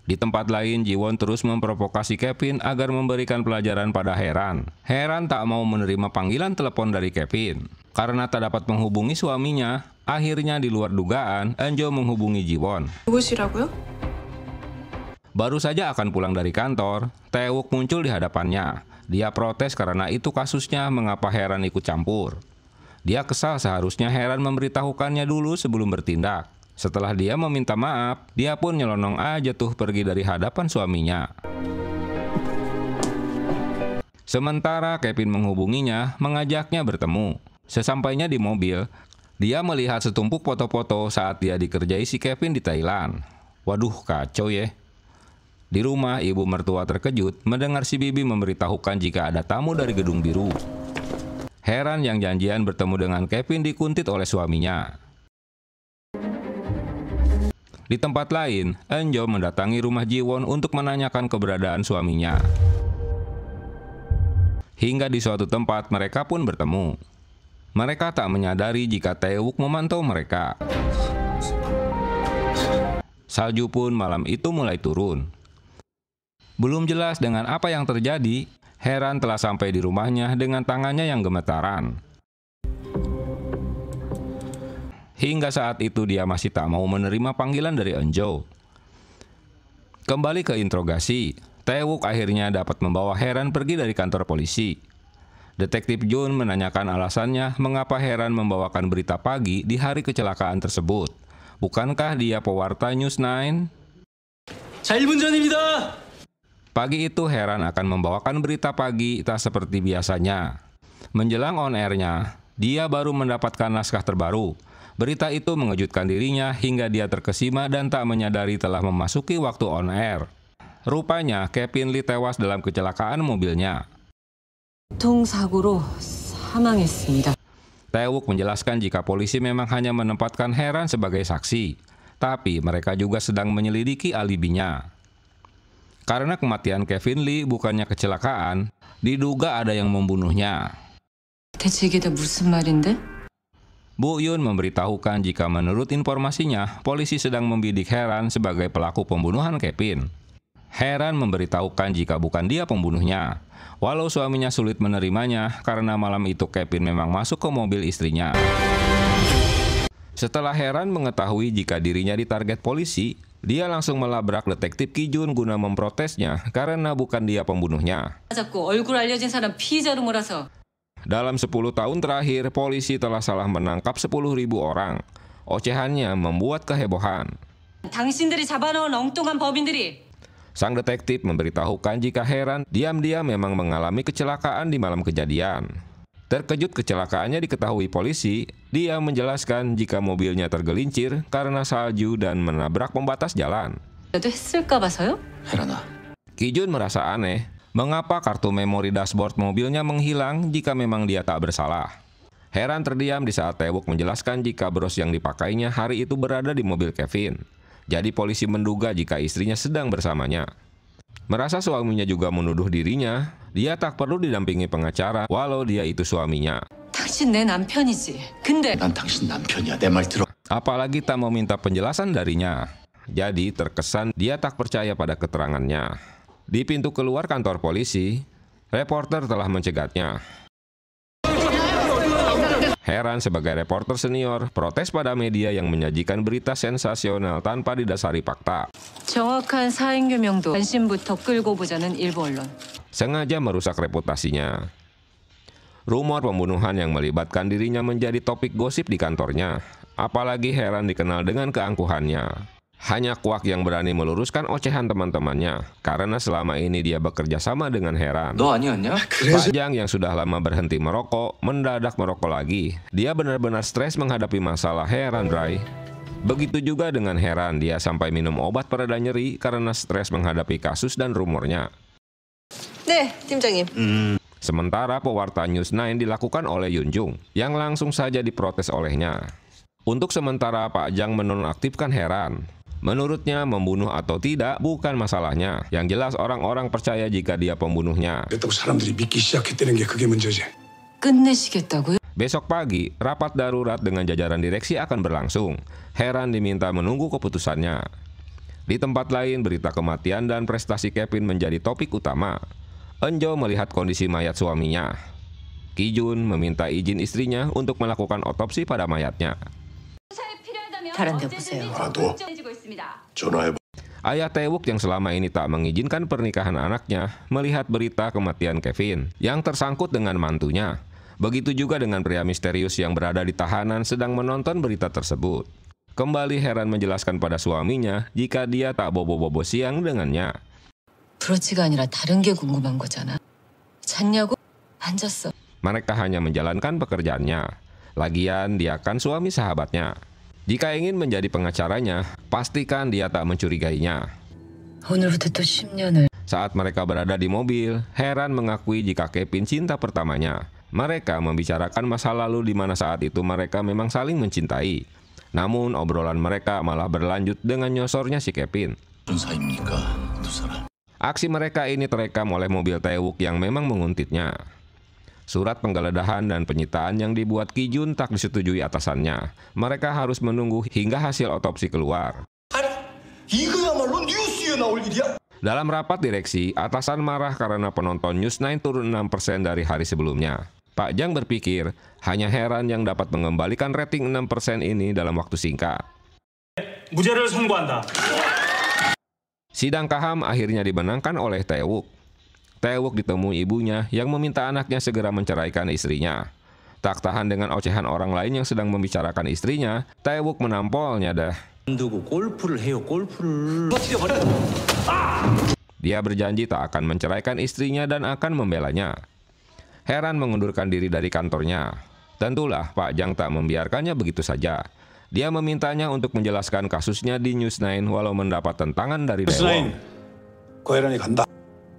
Di tempat lain, Jiwon terus memprovokasi Kevin agar memberikan pelajaran pada Heran. Heran tak mau menerima panggilan telepon dari Kevin. Karena tak dapat menghubungi suaminya, akhirnya di luar dugaan, Eunjo menghubungi Jiwon. 누구시라고요? Baru saja akan pulang dari kantor, Tae-wook muncul di hadapannya. Dia protes karena itu kasusnya mengapa Heran ikut campur. Dia kesal seharusnya Heran memberitahukannya dulu sebelum bertindak. Setelah dia meminta maaf, dia pun nyelonong aja tuh pergi dari hadapan suaminya. Sementara Kevin menghubunginya, mengajaknya bertemu. Sesampainya di mobil, dia melihat setumpuk foto-foto saat dia dikerjai si Kevin di Thailand. Waduh, kacau ya. Di rumah, ibu mertua terkejut mendengar si bibi memberitahukan jika ada tamu dari Gedung Biru. Heran yang janjian bertemu dengan Kevin dikuntit oleh suaminya. Di tempat lain, Eunjo mendatangi rumah Jiwon untuk menanyakan keberadaan suaminya. Hingga di suatu tempat mereka pun bertemu. Mereka tak menyadari jika Tae-wook memantau mereka. Salju pun malam itu mulai turun. Belum jelas dengan apa yang terjadi, Heran telah sampai di rumahnya dengan tangannya yang gemetaran. Hingga saat itu dia masih tak mau menerima panggilan dari Eunjo. Kembali ke interogasi, Tae-wook akhirnya dapat membawa Heran pergi dari kantor polisi. Detektif Jun menanyakan alasannya mengapa Heran membawakan berita pagi di hari kecelakaan tersebut. Bukankah dia pewarta News9? 자, 1분 전입니다. Pagi itu Heran akan membawakan berita pagi tak seperti biasanya. Menjelang on airnya, dia baru mendapatkan naskah terbaru. Berita itu mengejutkan dirinya hingga dia terkesima dan tak menyadari telah memasuki waktu on air. Rupanya Kevin Lee tewas dalam kecelakaan mobilnya. 교통사고로 사망했습니다. Tae-wook menjelaskan jika polisi memang hanya menempatkan Heran sebagai saksi, tapi mereka juga sedang menyelidiki alibinya. Karena kematian Kevin Lee bukannya kecelakaan, diduga ada yang membunuhnya. 대체 이게 다 무슨 말인데? Bu Yun memberitahukan jika menurut informasinya, polisi sedang membidik Heran sebagai pelaku pembunuhan Kevin. Heran memberitahukan jika bukan dia pembunuhnya, walau suaminya sulit menerimanya karena malam itu Kevin memang masuk ke mobil istrinya. Setelah Heran mengetahui jika dirinya ditarget polisi, dia langsung melabrak detektif Ki Jun guna memprotesnya karena bukan dia pembunuhnya. 자꾸 얼굴 알려진 사람 피의자로 몰아서. Dalam 10 tahun terakhir, polisi telah salah menangkap 10.000 orang. Ocehannya membuat kehebohan. 당신들이 잡아놓은 엉뚱한 법인들이. Sang detektif memberitahukan jika Heran diam-diam memang mengalami kecelakaan di malam kejadian. Terkejut kecelakaannya diketahui polisi, dia menjelaskan jika mobilnya tergelincir karena salju dan menabrak pembatas jalan. 도 했을까 봐서요? 헤란아, Ki Jun merasa aneh. Mengapa kartu memori dashboard mobilnya menghilang jika memang dia tak bersalah? Heran terdiam di saat Tae-wook menjelaskan jika bros yang dipakainya hari itu berada di mobil Kevin. Jadi polisi menduga jika istrinya sedang bersamanya. Merasa suaminya juga menuduh dirinya, dia tak perlu didampingi pengacara walau dia itu suaminya. 당신 내 남편이지. 근데 난 당신 남편이야. 내 말 들어. Apalagi tak meminta penjelasan darinya. Jadi terkesan dia tak percaya pada keterangannya. Di pintu keluar kantor polisi, reporter telah mencegatnya. Heran sebagai reporter senior protes pada media yang menyajikan berita sensasional tanpa didasari fakta. 정확한 사인 규명도 관심부터 끌고 보자는 일부 언론. Sengaja merusak reputasinya. Rumor pembunuhan yang melibatkan dirinya menjadi topik gosip di kantornya. Apalagi Heran dikenal dengan keangkuhannya. Hanya Kwak yang berani meluruskan ocehan teman-temannya, karena selama ini dia bekerja sama dengan Heran. 너 아니었냐? Pak Jang yang sudah lama berhenti merokok, mendadak merokok lagi. Dia benar-benar stres menghadapi masalah Heran Dry. Begitu juga dengan Heran, dia sampai minum obat pereda nyeri karena stres menghadapi kasus dan rumornya. 네, 팀장님. Sementara pewarta News 9 dilakukan oleh Yun Jung, yang langsung saja diprotes olehnya. Untuk sementara Pak Jang menonaktifkan Heran. Menurutnya membunuh atau tidak bukan masalahnya. Yang jelas orang-orang percaya jika dia pembunuhnya. 그랬다고 사람들이 믿기 시작했다는 게 그게 문제지. 끝내시겠다고요? Besok pagi, rapat darurat dengan jajaran direksi akan berlangsung. Heran diminta menunggu keputusannya. Di tempat lain, berita kematian dan prestasi Kevin menjadi topik utama. Eunjo melihat kondisi mayat suaminya. Ki-jun meminta izin istrinya untuk melakukan otopsi pada mayatnya. 다른 데 보세요. 나도 전화해봐. Ayah Tae-wook yang selama ini tak mengizinkan pernikahan anaknya melihat berita kematian Kevin yang tersangkut dengan mantunya. Begitu juga dengan pria misterius yang berada di tahanan sedang menonton berita tersebut. Kembali Heran menjelaskan pada suaminya jika dia tak bobo-bobo siang dengannya. 브로치가 아니라 다른 게 궁금한 거잖아. 잤냐고? 안 잤어. Mereka hanya menjalankan pekerjaannya. Lagian dia kan suami sahabatnya. Jika ingin menjadi pengacaranya, pastikan dia tak mencurigainya. 오늘부터 또 10년을. Saat mereka berada di mobil, Heran mengakui jika Kevin cinta pertamanya. Mereka membicarakan masa lalu di mana saat itu mereka memang saling mencintai. Namun obrolan mereka malah berlanjut dengan nyosornya si Kevin. 무슨 사이입니까? 두 사람. Aksi mereka ini terekam oleh mobil Tae-wook yang memang menguntitnya. Surat penggeledahan dan penyitaan yang dibuat Ki-jun tak disetujui atasannya. Mereka harus menunggu hingga hasil otopsi keluar. Dalam rapat direksi, atasan marah karena penonton News 9 turun 6% dari hari sebelumnya. Pak Jang berpikir hanya Heran yang dapat mengembalikan rating 6% ini dalam waktu singkat. 무죄를 선고한다. Sidang KAHAM akhirnya dimenangkan oleh Tae-wook. Tae-wook ditemui ibunya yang meminta anaknya segera menceraikan istrinya. Tak tahan dengan ocehan orang lain yang sedang membicarakan istrinya, Tae-wook menampolnya dah. Dia berjanji tak akan menceraikan istrinya dan akan membelanya. Heran mengundurkan diri dari kantornya. Tentulah Pak Jang tak membiarkannya begitu saja. Dia memintanya untuk menjelaskan kasusnya di News 9 walau mendapat tentangan dari Daewoo. 고혜란이 간다.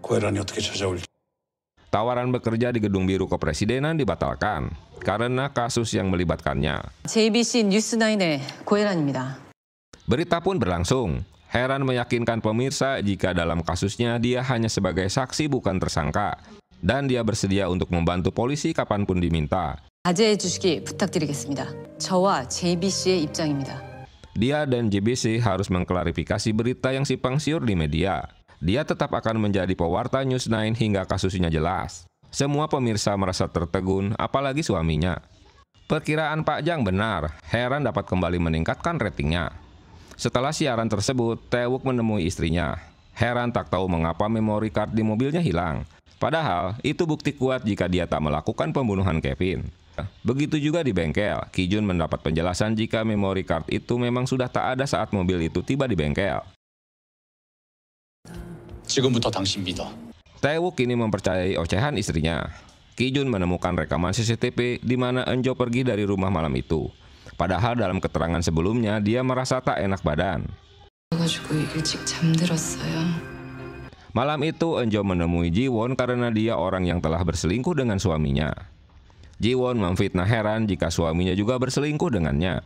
고혜란이 어떻게 찾아올지. Tawaran bekerja di Gedung Biru Kepresidenan dibatalkan karena kasus yang melibatkannya. JBC 뉴스9의 고혜란입니다. Berita pun berlangsung. Heran meyakinkan pemirsa jika dalam kasusnya dia hanya sebagai saksi bukan tersangka. Dan dia bersedia untuk membantu polisi kapanpun diminta. 자제해 주시기 부탁드리겠습니다. 저와 JBC의 입장입니다. Dia dan JBC harus mengklarifikasi berita yang simpang siur di media. Dia tetap akan menjadi pewarta News 9 hingga kasusnya jelas. Semua pemirsa merasa tertegun, apalagi suaminya. Perkiraan Pak Jang benar, Heran dapat kembali meningkatkan ratingnya. Setelah siaran tersebut, Tae-wook menemui istrinya. Heran tak tahu mengapa memory card di mobilnya hilang. Padahal, itu bukti kuat jika dia tak melakukan pembunuhan Kevin. Begitu juga di bengkel, Ki-jun mendapat penjelasan jika memory card itu memang sudah tak ada saat mobil itu tiba di bengkel. 지금부터 당신 믿어. Tae-wook kini mempercayai ocehan istrinya. Ki-jun menemukan rekaman CCTV di mana Eunjo pergi dari rumah malam itu. Padahal dalam keterangan sebelumnya dia merasa tak enak badan. Malam itu Eunjo menemui Ji-won karena dia orang yang telah berselingkuh dengan suaminya. Ji-won memfitnah Heran jika suaminya juga berselingkuh dengannya.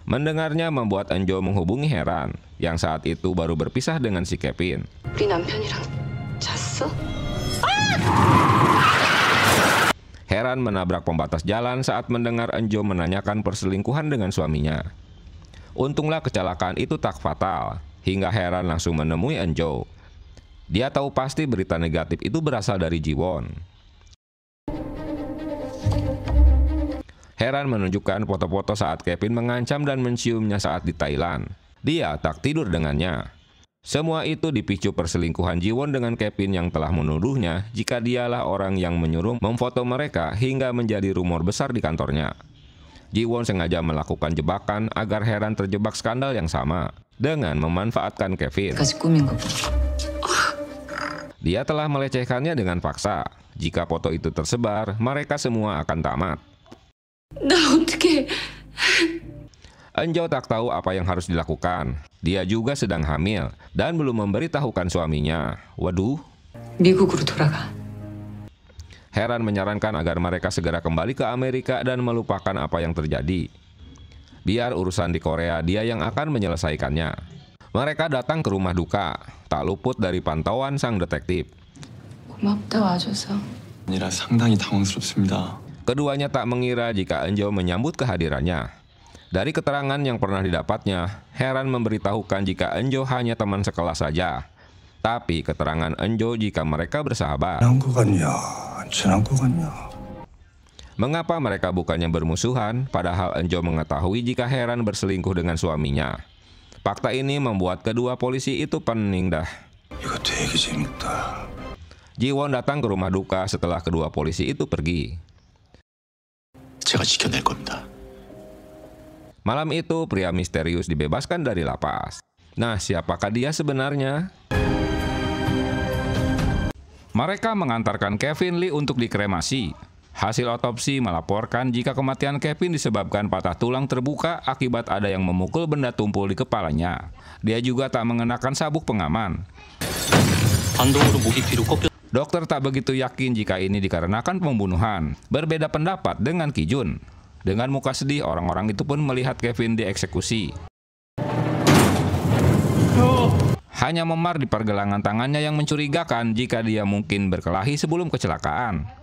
Mendengarnya membuat Eunjo menghubungi Heran yang saat itu baru berpisah dengan si Kevin. 우리 남편이랑 잤어? Heran menabrak pembatas jalan saat mendengar Eunjo menanyakan perselingkuhan dengan suaminya. Untunglah kecelakaan itu tak fatal, hingga Heran langsung menemui Eunjo. Dia tahu pasti berita negatif itu berasal dari Ji-won. Heran menunjukkan foto-foto saat Kevin mengancam dan menciumnya saat di Thailand. Dia tak tidur dengannya. Semua itu dipicu perselingkuhan Ji-won dengan Kevin yang telah menuduhnya jika dialah orang yang menyuruh memfoto mereka hingga menjadi rumor besar di kantornya. Ji-won sengaja melakukan jebakan agar Heran terjebak skandal yang sama dengan memanfaatkan Kevin. 까지 꾸민 거 봐. Dia telah melecehkannya dengan paksa. Jika foto itu tersebar, mereka semua akan tamat. 나 어떡해. Eunjo tak tahu apa yang harus dilakukan. Dia juga sedang hamil dan belum memberitahukan suaminya. Waduh. 미국으로 돌아가. Heran menyarankan agar mereka segera kembali ke Amerika dan melupakan apa yang terjadi. Biar urusan di Korea dia yang akan menyelesaikannya. Mereka datang ke rumah duka, tak luput dari pantauan sang detektif. 고맙다 와줘서. 아니라 상당히 당황스럽습니다. Keduanya tak mengira jika Eunjo menyambut kehadirannya. Dari keterangan yang pernah didapatnya, Heran memberitahukan jika Eunjo hanya teman sekelas saja. Tapi keterangan Eunjo jika mereka bersahabat. 친한 거 같냐? 안 친한 거 같냐? Mengapa mereka bukannya bermusuhan, padahal Eunjo mengetahui jika Heran berselingkuh dengan suaminya. Fakta ini membuat kedua polisi itu pening dah. 이거 되게 재밌다. Ji-won datang ke rumah duka setelah kedua polisi itu pergi. 제가 지켜낼 겁니다. Malam itu pria misterius dibebaskan dari lapas. Nah, siapakah dia sebenarnya? Mereka mengantarkan Kevin Lee untuk dikremasi. Hasil otopsi melaporkan jika kematian Kevin disebabkan patah tulang terbuka akibat ada yang memukul benda tumpul di kepalanya. Dia juga tak mengenakan sabuk pengaman. Dokter tak begitu yakin jika ini dikarenakan pembunuhan. Berbeda pendapat dengan Ki Jun. Dengan muka sedih, orang-orang itu pun melihat Kevin dieksekusi. Hanya memar di pergelangan tangannya yang mencurigakan jika dia mungkin berkelahi sebelum kecelakaan.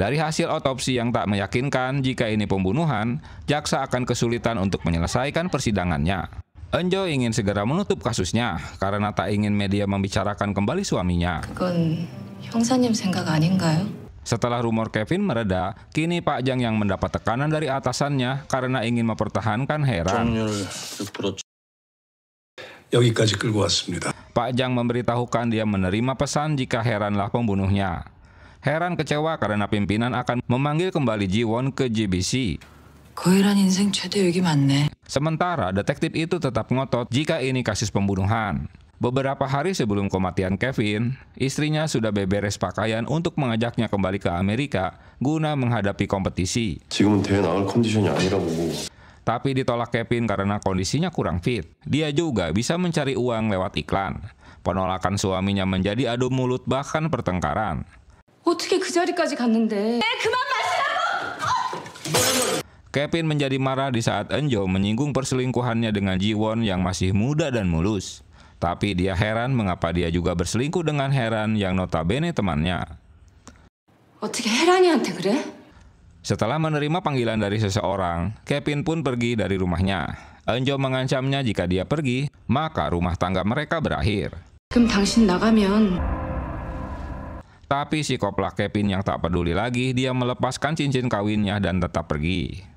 Dari hasil otopsi yang tak meyakinkan jika ini pembunuhan, jaksa akan kesulitan untuk menyelesaikan persidangannya. Eunjo ingin segera menutup kasusnya karena tak ingin media membicarakan kembali suaminya. 그건 형사님 생각 아닌가요? Setelah rumor Kevin mereda, kini Pak Jang yang mendapat tekanan dari atasannya karena ingin mempertahankan Heran. 여기까지 끌고 왔습니다. Pak Jang memberitahukan dia menerima pesan jika Heranlah pembunuhnya. Heran kecewa karena pimpinan akan memanggil kembali Ji-won ke JBC. 거해란 인생 최대 욕이 많네. Sementara detektif itu tetap ngotot jika ini kasus pembunuhan. Beberapa hari sebelum kematian Kevin, istrinya sudah beberes pakaian untuk mengajaknya kembali ke Amerika guna menghadapi kompetisi. 지금은 대회 나갈 컨디션이 아니라고. Tapi ditolak Kevin karena kondisinya kurang fit. Dia juga bisa mencari uang lewat iklan. Penolakan suaminya menjadi adu mulut bahkan pertengkaran. 어떻게 그 자리까지 갔는데? Kevin menjadi marah di saat Eunjo menyinggung perselingkuhannya dengan Ji-won yang masih muda dan mulus. Tapi dia heran mengapa dia juga berselingkuh dengan Heran yang notabene temannya. 어떻게 혜란이한테 그래? Setelah menerima panggilan dari seseorang, Kevin pun pergi dari rumahnya. Eunjo mengancamnya jika dia pergi, maka rumah tangga mereka berakhir. 그럼 당신 나가면 Tapi si koplak Kevin yang tak peduli lagi, dia melepaskan cincin kawinnya dan tetap pergi.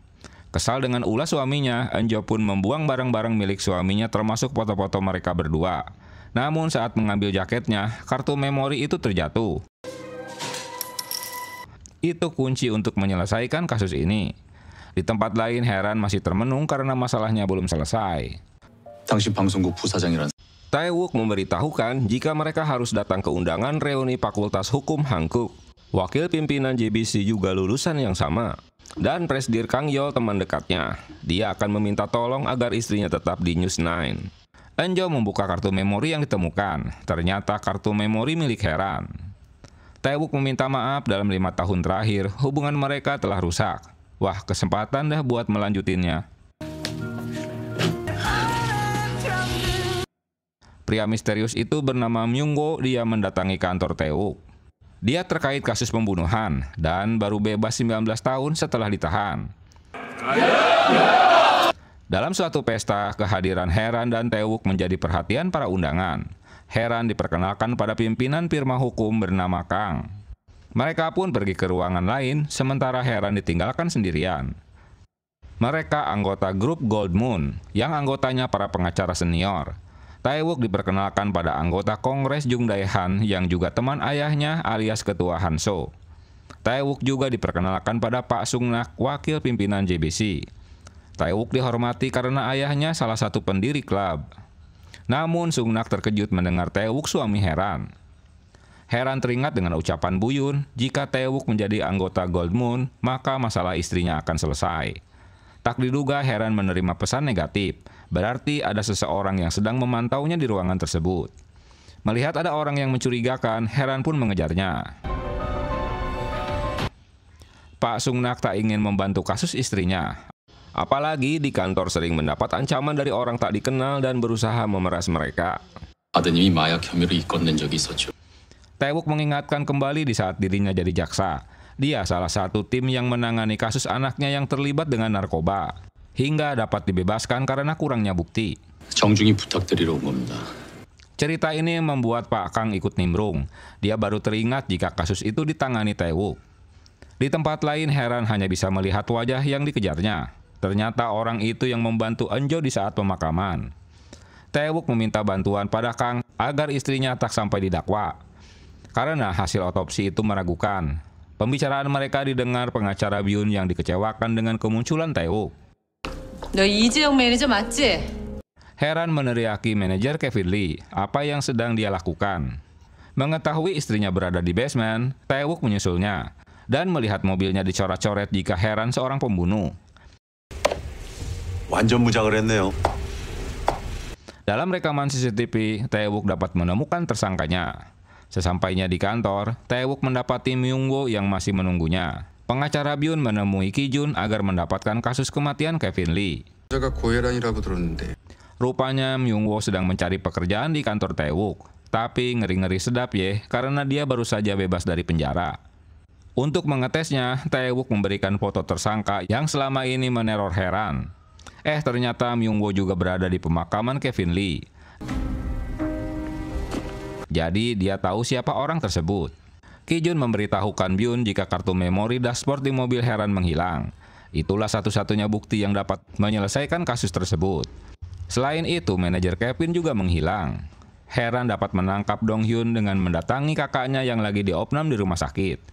Kesal dengan ulah suaminya, Eunjo pun membuang barang-barang milik suaminya termasuk foto-foto mereka berdua. Namun saat mengambil jaketnya, kartu memori itu terjatuh. Itu kunci untuk menyelesaikan kasus ini. Di tempat lain, Heran masih termenung karena masalahnya belum selesai. 당시 방송국 부사장이란 Tae-wook memberitahukan jika mereka harus datang ke undangan reuni Fakultas Hukum Hankuk. Wakil pimpinan JBC juga lulusan yang sama. Dan Presdir Kang Yeol teman dekatnya. Dia akan meminta tolong agar istrinya tetap di News 9. Enjo membuka kartu memori yang ditemukan. Ternyata kartu memori milik Heran. Tae-wook meminta maaf dalam 5 tahun terakhir hubungan mereka telah rusak. Wah, kesempatan dah buat melanjutinnya. Pria misterius itu bernama Myung-woo. Dia mendatangi kantor Tae-wook. Dia terkait kasus pembunuhan dan baru bebas 19 tahun setelah ditahan. Dalam suatu pesta, kehadiran Heran dan Tae-wook menjadi perhatian para undangan. Heran diperkenalkan pada pimpinan firma hukum bernama Kang. Mereka pun pergi ke ruangan lain, sementara Heran ditinggalkan sendirian. Mereka anggota grup Gold Moon, yang anggotanya para pengacara senior. Tae-wook diperkenalkan pada anggota Kongres Jung Dae-han yang juga teman ayahnya alias Ketua Hanso. Tae-wook juga diperkenalkan pada Pak Sung-nak, wakil pimpinan JBC. Tae-wook dihormati karena ayahnya salah satu pendiri klub. Namun Sung-nak terkejut mendengar Tae-wook suami Heran. Heran teringat dengan ucapan Buyun, jika Tae-wook menjadi anggota Gold Moon, maka masalah istrinya akan selesai. Tak diduga Heran menerima pesan negatif, berarti ada seseorang yang sedang memantaunya di ruangan tersebut. Melihat ada orang yang mencurigakan, Heran pun mengejarnya. Pak Sung-nak tak ingin membantu kasus istrinya. Apalagi di kantor sering mendapat ancaman dari orang tak dikenal dan berusaha memeras mereka. 아드님이 마약 혐의로 입건된 적이 있었죠. Tae-wook mengingatkan kembali di saat dirinya jadi jaksa. Dia salah satu tim yang menangani kasus anaknya yang terlibat dengan narkoba, hingga dapat dibebaskan karena kurangnya bukti. 정중히 부탁드리러 온 겁니다. Cerita ini membuat Pak Kang ikut nimbrung. Dia baru teringat jika kasus itu ditangani Tae-wook. Di tempat lain, Heran hanya bisa melihat wajah yang dikejarnya. Ternyata orang itu yang membantu Enjo di saat pemakaman. Tae-wook meminta bantuan pada Kang agar istrinya tak sampai didakwa, karena hasil otopsi itu meragukan. Pembicaraan mereka didengar pengacara Byun yang dikecewakan dengan kemunculan Tae-wook. 너 이재영 매니저 맞지? Heran meneriaki manajer Kevin Lee apa yang sedang dia lakukan. Mengetahui istrinya berada di basement, Tae-wook menyusulnya dan melihat mobilnya dicoret-coret jika Heran seorang pembunuh. 완전 무장을 했네요. Dalam rekaman CCTV, Tae-wook dapat menemukan tersangkanya. Sesampainya di kantor, Tae-wook mendapati Myung-woo yang masih menunggunya. Pengacara Byun menemui Ki-jun agar mendapatkan kasus kematian Kevin Lee. Rupanya Myung-woo sedang mencari pekerjaan di kantor Tae-wook. Tapi ngeri-ngeri sedap ya, karena dia baru saja bebas dari penjara. Untuk mengetesnya, Tae-wook memberikan foto tersangka yang selama ini meneror Heran. Ternyata Myung-woo juga berada di pemakaman Kevin Lee. Jadi dia tahu siapa orang tersebut. Ki-jun memberitahukan Byun jika kartu memori dashboard di mobil Heran menghilang. Itulah satu-satunya bukti yang dapat menyelesaikan kasus tersebut. Selain itu, manajer Kevin juga menghilang. Heran dapat menangkap Dong-hyun dengan mendatangi kakaknya yang lagi diopnam di rumah sakit.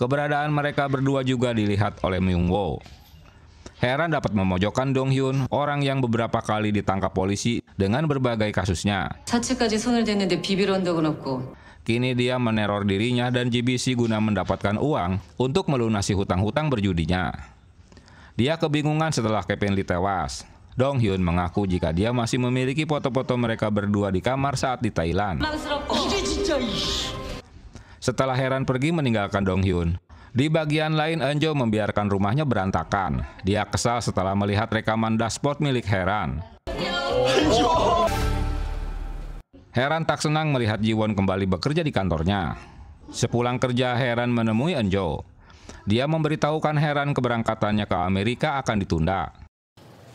Keberadaan mereka berdua juga dilihat oleh Myung-woo. Heran dapat memojokkan Dong-hyun, orang yang beberapa kali ditangkap polisi dengan berbagai kasusnya. 사채까지 손을 댔는데 비빌 언덕은 없고. Kini dia meneror dirinya dan JBC guna mendapatkan uang untuk melunasi hutang-hutang berjudinya. Dia kebingungan setelah Kevin Lee tewas. Dong-hyun mengaku jika dia masih memiliki foto-foto mereka berdua di kamar saat di Thailand. Setelah Heran pergi meninggalkan Dong-hyun, di bagian lain Enjo membiarkan rumahnya berantakan. Dia kesal setelah melihat rekaman dashboard milik Heran. Heran tak senang melihat Ji-won kembali bekerja di kantornya. Sepulang kerja, Heran menemui Enjo. Dia memberitahukan Heran keberangkatannya ke Amerika akan ditunda.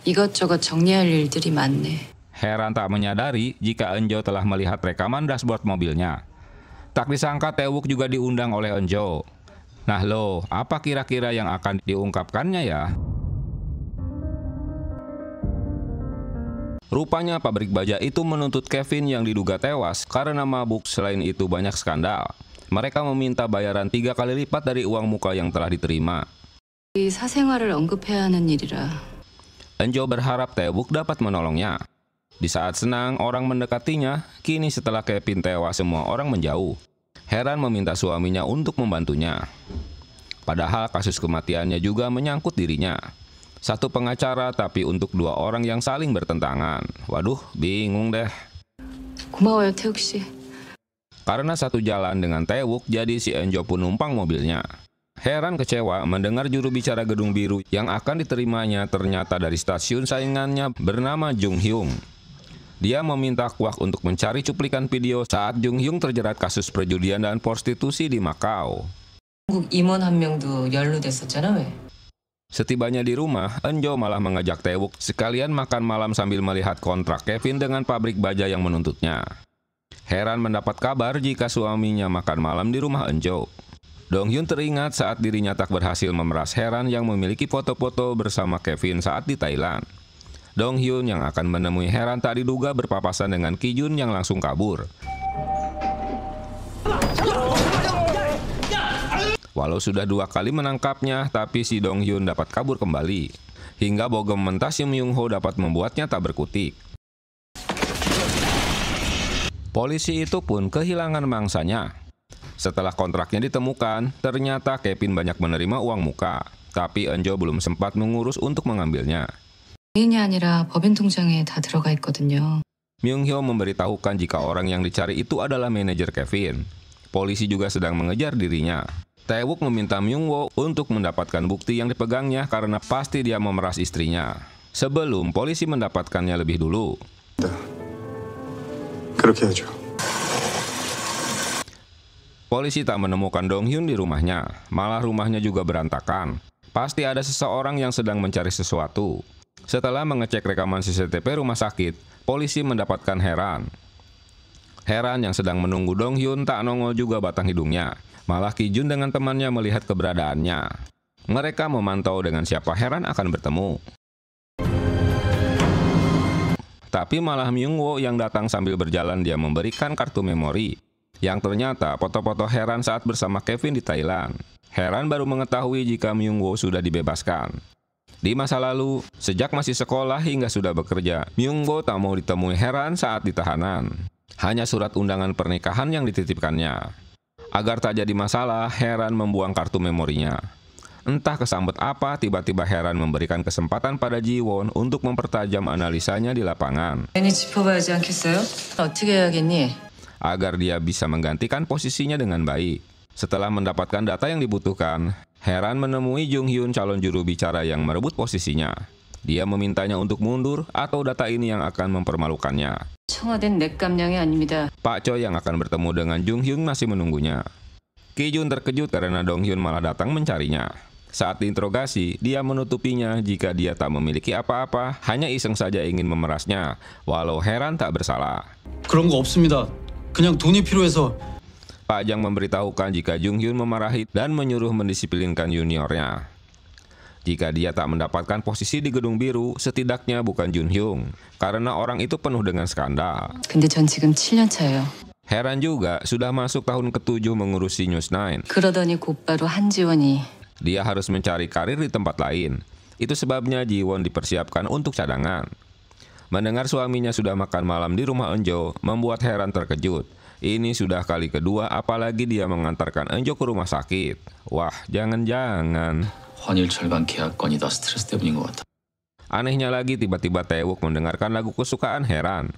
이것저것 정리할 일들이 많네. Heran tak menyadari jika Enjo telah melihat rekaman dashboard mobilnya. Tak disangka Tae-wook juga diundang oleh Enjo. Nah lo, apa kira-kira yang akan diungkapkannya ya? Rupanya pabrik baja itu menuntut Kevin yang diduga tewas karena mabuk. Selain itu banyak skandal. Mereka meminta bayaran 3 kali lipat dari uang muka yang telah diterima. 이 사생활을 언급해야 하는 일이라. Enjo berharap Tae-wook dapat menolongnya. Di saat senang, orang mendekatinya. Kini setelah Kevin tewas, semua orang menjauh. Heran meminta suaminya untuk membantunya. Padahal kasus kematiannya juga menyangkut dirinya. Satu pengacara tapi untuk dua orang yang saling bertentangan. Waduh, bingung deh. 고마워요, 태욱 씨. Karena satu jalan dengan Tae-wook, jadi si Eun-jo pun numpang mobilnya. Heran kecewa mendengar juru bicara Gedung Biru yang akan diterimanya ternyata dari stasiun saingannya bernama Jung Hyung. Dia meminta Kwak untuk mencari cuplikan video saat Jung Hyung terjerat kasus perjudian dan prostitusi di Makau. 한국 임원 한 명도 연루됐었잖아 왜? Setibanya di rumah, Eun-jo malah mengajak Tae-wook sekalian makan malam sambil melihat kontrak Kevin dengan pabrik baja yang menuntutnya. Heran mendapat kabar jika suaminya makan malam di rumah Eun-jo. Dong-hyun teringat saat dirinya tak berhasil memeras Heran yang memiliki foto-foto bersama Kevin saat di Thailand. Dong-hyun yang akan menemui Heran tak diduga berpapasan dengan Ki-jun yang langsung kabur. Walau sudah 2 kali menangkapnya, tapi si Dong-hyun dapat kabur kembali. Hingga bogem mentah si Myung-ho dapat membuatnya tak berkutik. Polisi itu pun kehilangan mangsanya. Setelah kontraknya ditemukan, ternyata Kevin banyak menerima uang muka. Tapi Eun-jo belum sempat mengurus untuk mengambilnya. 개인이 아니라 법인 통장에 다 들어가 있거든요. Myung-hyo memberitahukan jika orang yang dicari itu adalah manajer Kevin. Polisi juga sedang mengejar dirinya. Tae-wook meminta Myung-woo untuk mendapatkan bukti yang dipegangnya karena pasti dia memeras istrinya. Sebelum polisi mendapatkannya lebih dulu. 그렇게 해야죠. Polisi tak menemukan Dong-hyun di rumahnya, malah rumahnya juga berantakan. Pasti ada seseorang yang sedang mencari sesuatu. Setelah mengecek rekaman CCTV rumah sakit, polisi mendapatkan Heran. Heran yang sedang menunggu Dong-hyun tak nongol juga batang hidungnya. Malah Ki-jun dengan temannya melihat keberadaannya. Mereka memantau dengan siapa Heran akan bertemu. Tapi malah Myung-woo yang datang sambil berjalan dia memberikan kartu memori. Yang ternyata foto-foto Heran saat bersama Kevin di Thailand. Heran baru mengetahui jika Myung-woo sudah dibebaskan. Di masa lalu, sejak masih sekolah hingga sudah bekerja, Myung-woo tak mau ditemui Heran saat ditahanan. Hanya surat undangan pernikahan yang dititipkannya. Agar tak jadi masalah, Heran membuang kartu memorinya. Entah kesambet apa, tiba-tiba Heran memberikan kesempatan pada Ji-won untuk mempertajam analisanya di lapangan. 괜히 짚어봐야지 않겠어요? 어떻게 해야겠니? Agar dia bisa menggantikan posisinya dengan baik. Setelah mendapatkan data yang dibutuhkan, Heran menemui Jung Hyun calon juru bicara yang merebut posisinya. Dia memintanya untuk mundur atau data ini yang akan mempermalukannya. 청와대는 넷감량이 아닙니다. Pak Choi yang akan bertemu dengan Jung Hyun masih menunggunya. Ki-jun terkejut karena Dong Hyun malah datang mencarinya. Saat diinterogasi, dia menutupinya jika dia tak memiliki apa-apa, hanya iseng saja ingin memerasnya, walau Heran tak bersalah. 그런 거 없습니다. 그냥 돈이 필요해서. Pak Jang memberitahukan jika Jung Hyun memarahi dan menyuruh mendisiplinkan juniornya. Jika dia tak mendapatkan posisi di Gedung Biru, setidaknya bukan Jun Hyung, karena orang itu penuh dengan skandal. 근데 전 지금 7년 차예요. Heran juga sudah masuk tahun ke-7 mengurusi News 9. 그러더니 곧바로 한지원이 Dia harus mencari karir di tempat lain. Itu sebabnya Ji-won dipersiapkan untuk cadangan. Mendengar suaminya sudah makan malam di rumah Eun-jo membuat Heran terkejut. Ini sudah kali kedua, apalagi dia mengantarkan Eun-jo ke rumah sakit. Wah, jangan-jangan. 환일철간 계약건이 다 스트레스 때문인 것 같아. Anehnya lagi, tiba-tiba Tae-wook mendengarkan lagu kesukaan Heran.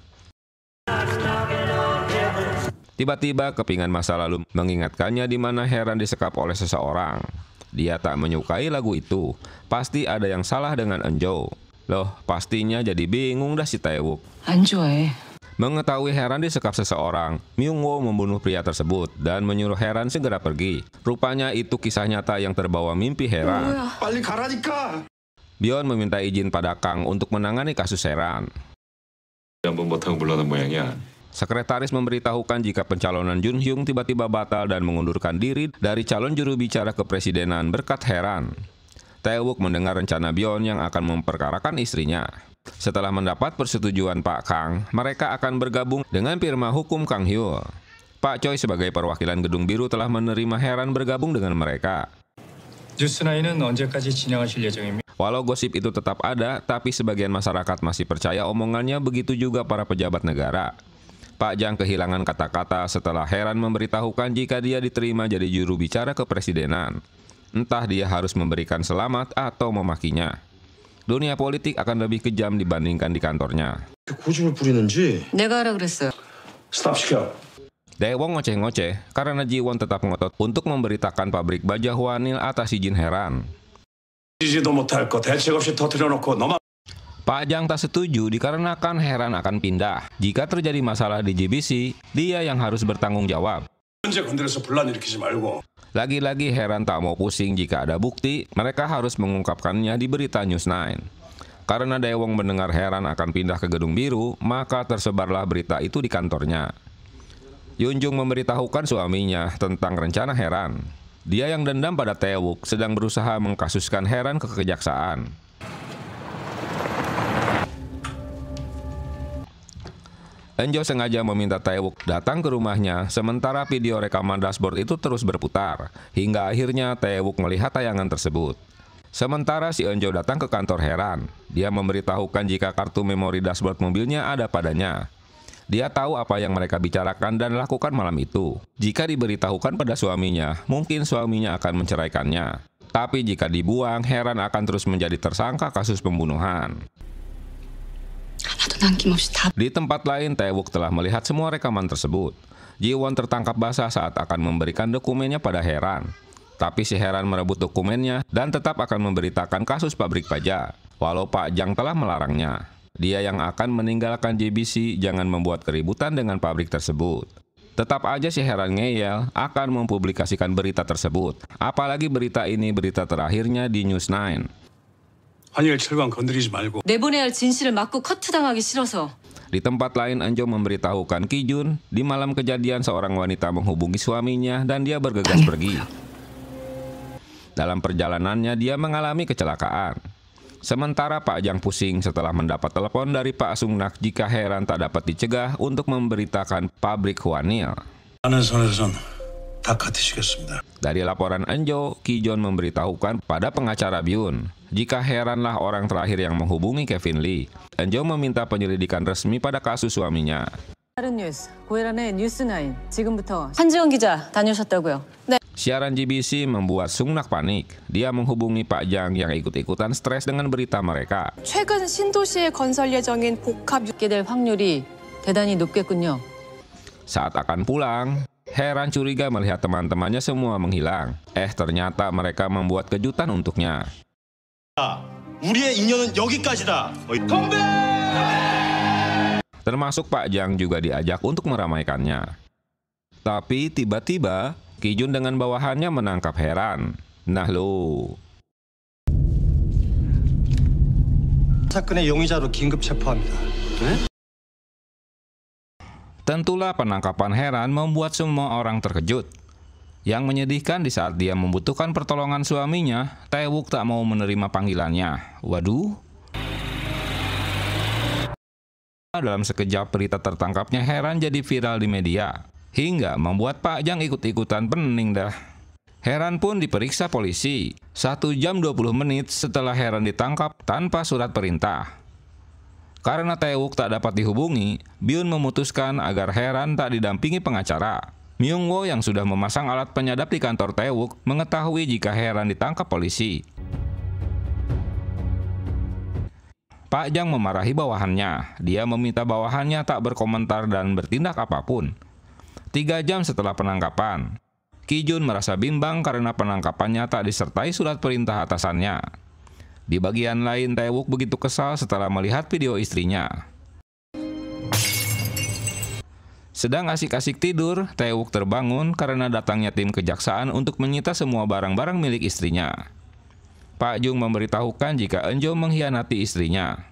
Tiba-tiba kepingan masa lalu mengingatkannya di mana Heran disekap oleh seseorang. Dia tak menyukai lagu itu. Pasti ada yang salah dengan Eun-jo. Loh, pastinya jadi bingung dah si Tae-wook. 안 좋아해. Mengetahui Heran disekap seseorang, Myung-woo membunuh pria tersebut dan menyuruh Heran segera pergi. Rupanya itu kisah nyata yang terbawa mimpi Heran. 빨리 가라니까. Byeon meminta izin pada Kang untuk menangani kasus Heran. 한번 못하고 물러난 모양이야. Sekretaris memberitahukan jika pencalonan Jun Hyung tiba-tiba batal dan mengundurkan diri dari calon juru bicara kepresidenan berkat Heran. Tae-wook mendengar rencana Byeon yang akan memperkarakan istrinya. Setelah mendapat persetujuan Pak Kang, mereka akan bergabung dengan firma hukum Kang Hyul. Pak Choi sebagai perwakilan Gedung Biru telah menerima Heran bergabung dengan mereka. 뉴스9은 언제까지 진행하실 예정입니다. Walau gosip itu tetap ada, tapi sebagian masyarakat masih percaya omongannya, begitu juga para pejabat negara. Pak Jang kehilangan kata-kata setelah Heran memberitahukan jika dia diterima jadi juru bicara kepresidenan. Entah dia harus memberikan selamat atau memakinya. Dunia politik akan lebih kejam dibandingkan di kantornya. 고집을 부리는지. 내가 하라 그랬어요. 스탑 시켜. Daewoo ngoceh-ngoceh karena Ji-won tetap ngotot untuk memberitakan pabrik baja Hwanil atas izin Heran. 지지도 못할 거 대책 없이 터뜨려놓고 너만. Pak Jang tak setuju dikarenakan Heran akan pindah. Jika terjadi masalah di JBC, dia yang harus bertanggung jawab. 현재 건드려서 분란 일으키지 말고. Lagi-lagi Heran tak mau pusing jika ada bukti, mereka harus mengungkapkannya di berita News 9. Karena Daewoo mendengar Heran akan pindah ke Gedung Biru, maka tersebarlah berita itu di kantornya. Yunjung memberitahukan suaminya tentang rencana Heran. Dia yang dendam pada Tae-wook sedang berusaha mengkasuskan Heran ke kejaksaan. Enjo sengaja meminta Tae-wook datang ke rumahnya, sementara video rekaman dashboard itu terus berputar, hingga akhirnya Tae-wook melihat tayangan tersebut. Sementara si Enjo datang ke kantor Heran, dia memberitahukan jika kartu memori dashboard mobilnya ada padanya. Dia tahu apa yang mereka bicarakan dan lakukan malam itu. Jika diberitahukan pada suaminya, mungkin suaminya akan menceraikannya. Tapi jika dibuang, Heran akan terus menjadi tersangka kasus pembunuhan. 하나도 남김없이 다. Di tempat lain, Tae-wook telah melihat semua rekaman tersebut. Ji-won tertangkap basah saat akan memberikan dokumennya pada Heran. Tapi si Heran merebut dokumennya dan tetap akan memberitakan kasus pabrik baja, walau Pak Jang telah melarangnya. Dia yang akan meninggalkan JBC jangan membuat keributan dengan pabrik tersebut. Tetap aja si Heran ngeyel akan mempublikasikan berita tersebut. Apalagi berita ini berita terakhirnya di News 9. 환일 철강 건드리지 말고. 내보내야 할 진실을 맞고 커트당하기 싫어서. Di tempat lain, Enjo memberitahukan Ki-jun di malam kejadian seorang wanita menghubungi suaminya dan dia bergegas pergi. Dalam perjalanannya dia mengalami kecelakaan. Sementara Pak Jang pusing setelah mendapat telepon dari Pak Sung-nak jika Heran tak dapat dicegah untuk memberitakan pabrik Hwanil. 하는 선에선 다 같으시겠습니다. Dari laporan Enjo, Ki-jun memberitahukan pada pengacara Byun jika Heranlah orang terakhir yang menghubungi Kevin Lee. Enjo meminta penyelidikan resmi pada kasus suaminya. 다른 뉴스, 고혜란의 뉴스9. 지금부터 한지원 기자 다녀오셨다고요? 네. Siaran GBC membuat Sung-nak panik. Dia menghubungi Pak Jang yang ikut-ikutan stres dengan berita mereka. 최근 신도시에 건설 예정인 복합 있게 될 확률이 대단히 높겠군요. Saat akan pulang, Heran curiga melihat teman-temannya semua menghilang. Ternyata mereka membuat kejutan untuknya. 우리의 인연은 여기까지다. 건배! Termasuk Pak Jang juga diajak untuk meramaikannya. Tapi tiba-tiba Ki-jun dengan bawahannya menangkap Heran. Nah lo. 사건의 용의자로 긴급 체포합니다. Tentulah penangkapan Heran membuat semua orang terkejut. Yang menyedihkan di saat dia membutuhkan pertolongan suaminya, Tae-wook tak mau menerima panggilannya. Waduh. Dalam sekejap berita tertangkapnya Heran jadi viral di media. Hingga membuat Pak Jang ikut-ikutan pening dah. Heran pun diperiksa polisi 1 jam 20 menit setelah Heran ditangkap tanpa surat perintah. Karena Tae-wook tak dapat dihubungi, Byun memutuskan agar Heran tak didampingi pengacara. Myung-woo yang sudah memasang alat penyadap di kantor Tae-wook mengetahui jika Heran ditangkap polisi. Pak Jang memarahi bawahannya. Dia meminta bawahannya tak berkomentar dan bertindak apapun. 3 jam setelah penangkapan, Ki-jun merasa bimbang karena penangkapannya tak disertai surat perintah atasannya. Di bagian lain, Tae-wook begitu kesal setelah melihat video istrinya. Sedang asik-asik tidur, Tae-wook terbangun karena datangnya tim kejaksaan untuk menyita semua barang-barang milik istrinya. Pak Jung memberitahukan jika Enjo mengkhianati istrinya.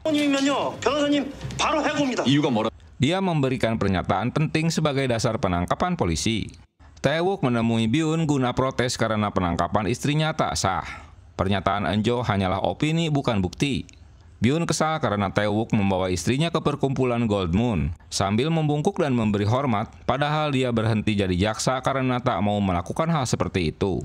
이유가 뭐라? Dia memberikan pernyataan penting sebagai dasar penangkapan polisi. Tae-wook menemui Byun guna protes karena penangkapan istrinya tak sah. Pernyataan Enjo hanyalah opini bukan bukti. Byun kesal karena Tae-wook membawa istrinya ke perkumpulan Gold Moon sambil membungkuk dan memberi hormat, padahal dia berhenti jadi jaksa karena tak mau melakukan hal seperti itu.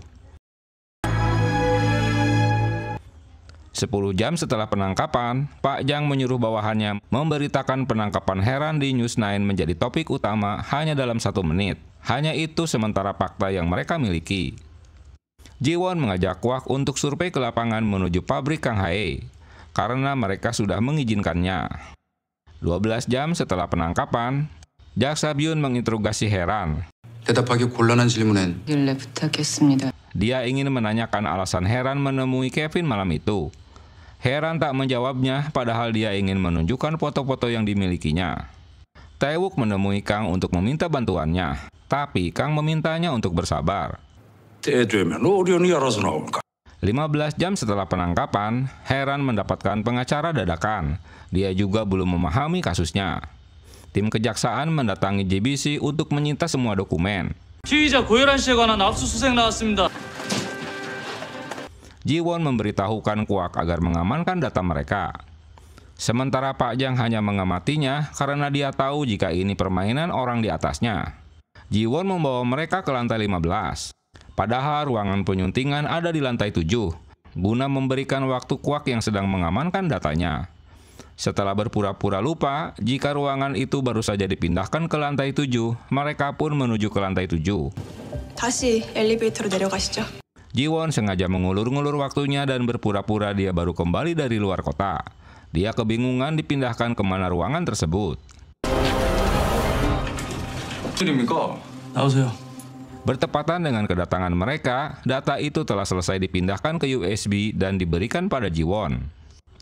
10 jam setelah penangkapan, Pak Jang menyuruh bawahannya memberitakan penangkapan Heran di News 9 menjadi topik utama hanya dalam 1 menit. Hanya itu sementara fakta yang mereka miliki. Ji-won mengajak Kwak untuk survei ke lapangan menuju pabrik Kang Hae. karena mereka sudah mengizinkannya. 12 jam setelah penangkapan, jaksa Byun menginterogasi Heran. 대답하기 곤란한 질문엔 길래 부탁했습니다. Dia ingin menanyakan alasan Heran menemui Kevin malam itu. Heran tak menjawabnya, padahal dia ingin menunjukkan foto-foto yang dimilikinya. Tae-wook menemui Kang untuk meminta bantuannya, tapi Kang memintanya untuk bersabar. 때 되면 어련히 알아서 나올까? 15 jam setelah penangkapan, Heran mendapatkan pengacara dadakan. Dia juga belum memahami kasusnya. Tim kejaksaan mendatangi JBC untuk menyita semua dokumen. 피의자 고혜란 씨에 관한 압수수색 나왔습니다. Ji-won memberitahukan Kwak agar mengamankan data mereka. Sementara Pak Jang hanya mengamatinya karena dia tahu jika ini permainan orang di atasnya. Ji-won membawa mereka ke lantai 15. Padahal ruangan penyuntingan ada di lantai 7, guna memberikan waktu Kwak yang sedang mengamankan datanya. Setelah berpura-pura lupa jika ruangan itu baru saja dipindahkan ke lantai 7, mereka pun menuju ke lantai 7. 다시 엘리베이터로 내려가시죠. Ji-won sengaja mengulur-ngulur waktunya dan berpura-pura dia baru kembali dari luar kota. Dia kebingungan dipindahkan kemana ruangan tersebut. 나오세요. Bertepatan dengan kedatangan mereka, data itu telah selesai dipindahkan ke USB dan diberikan pada Ji-won.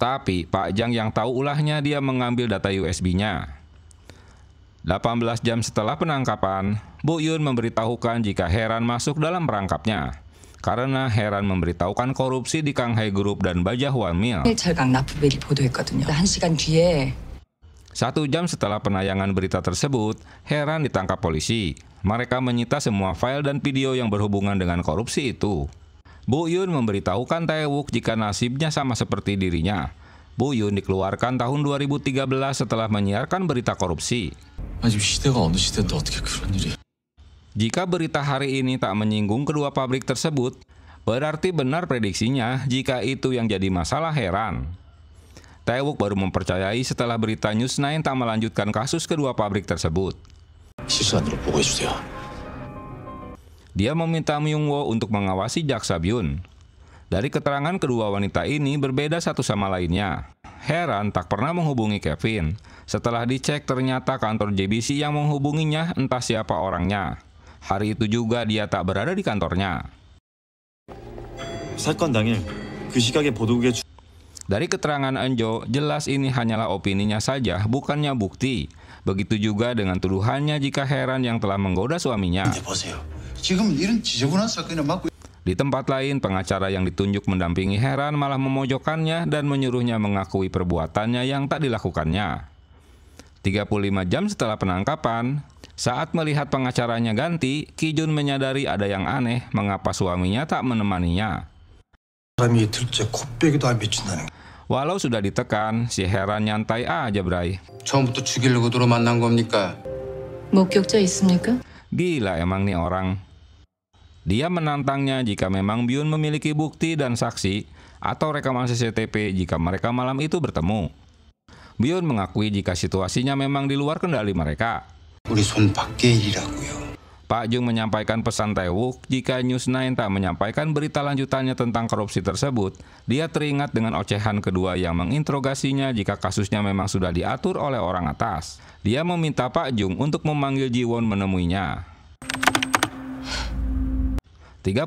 Tapi Pak Jang yang tahu ulahnya, dia mengambil data USB-nya. 18 jam setelah penangkapan, Bu Yun memberitahukan jika Heran masuk dalam perangkapnya. Karena Heran memberitahukan korupsi di Kanghae Group dan Baja Hwanmil. 철강 납부비리 보도했거든요. 1시간 뒤에 1 jam setelah penayangan berita tersebut, Heran ditangkap polisi. Mereka menyita semua file dan video yang berhubungan dengan korupsi itu. Bu Yun memberitahukan Tae-wook jika nasibnya sama seperti dirinya. Bu Yun dikeluarkan tahun 2013 setelah menyiarkan berita korupsi. 아니 시대가 어느 시대인데 어떻게 그런 일이? Jika berita hari ini tak menyinggung kedua pabrik tersebut, berarti benar prediksinya jika itu yang jadi masalah Heran. Tae-wook baru mempercayai setelah berita News 9 tak melanjutkan kasus kedua pabrik tersebut. 실수안으로 보고 해주세요. Dia meminta Myung-woo untuk mengawasi jaksa Byun. Dari keterangan kedua wanita ini berbeda satu sama lainnya. Heran tak pernah menghubungi Kevin. Setelah dicek ternyata kantor JBC yang menghubunginya, entah siapa orangnya. Hari itu juga dia tak berada di kantornya. 사건 당일 그 시각에 보도국에 Dari keterangan Eun-jo, jelas ini hanyalah opininya saja, bukannya bukti. Begitu juga dengan tuduhannya jika Heran yang telah menggoda suaminya. Di tempat lain, pengacara yang ditunjuk mendampingi Heran malah memojokkannya dan menyuruhnya mengakui perbuatannya yang tak dilakukannya. 35 jam setelah penangkapan, saat melihat pengacaranya ganti, Ki-jun menyadari ada yang aneh mengapa suaminya tak menemaninya. Walau sudah ditekan, si Heran nyantai aja, Bray. 처음부터 죽이려고 들어 만난 겁니까? 목격자 있습니까? Gila emang nih orang. Dia menantangnya jika memang Byun memiliki bukti dan saksi atau rekaman CCTV jika mereka malam itu bertemu. Byun mengakui jika situasinya memang di luar kendali mereka. 우리 손 밖의 일이라고요. Pak Jung menyampaikan pesan Tae-wook jika News 9 tak menyampaikan berita lanjutannya tentang korupsi tersebut. Dia teringat dengan ocehan kedua yang menginterogasinya jika kasusnya memang sudah diatur oleh orang atas. Dia meminta Pak Jung untuk memanggil Ji-won menemuinya. 39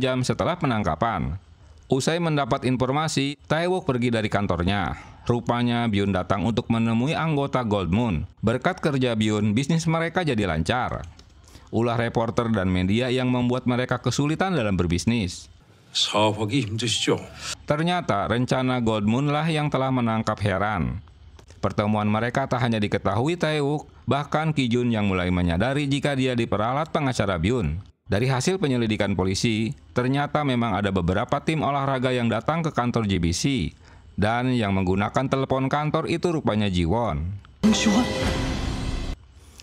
jam setelah penangkapan, usai mendapat informasi, Tae-wook pergi dari kantornya. Rupanya Byun datang untuk menemui anggota Gold Moon. Berkat kerja Byun, bisnis mereka jadi lancar. Ulah reporter dan media yang membuat mereka kesulitan dalam berbisnis. 사업하기 힘드시죠? Ternyata rencana Gold Moon lah yang telah menangkap Heran. Pertemuan mereka tak hanya diketahui Tae-wook, bahkan Ki-jun yang mulai menyadari jika dia diperalat pengacara Byun. Dari hasil penyelidikan polisi, ternyata memang ada beberapa tim olahraga yang datang ke kantor JBC. Dan yang menggunakan telepon kantor itu rupanya Ji-won.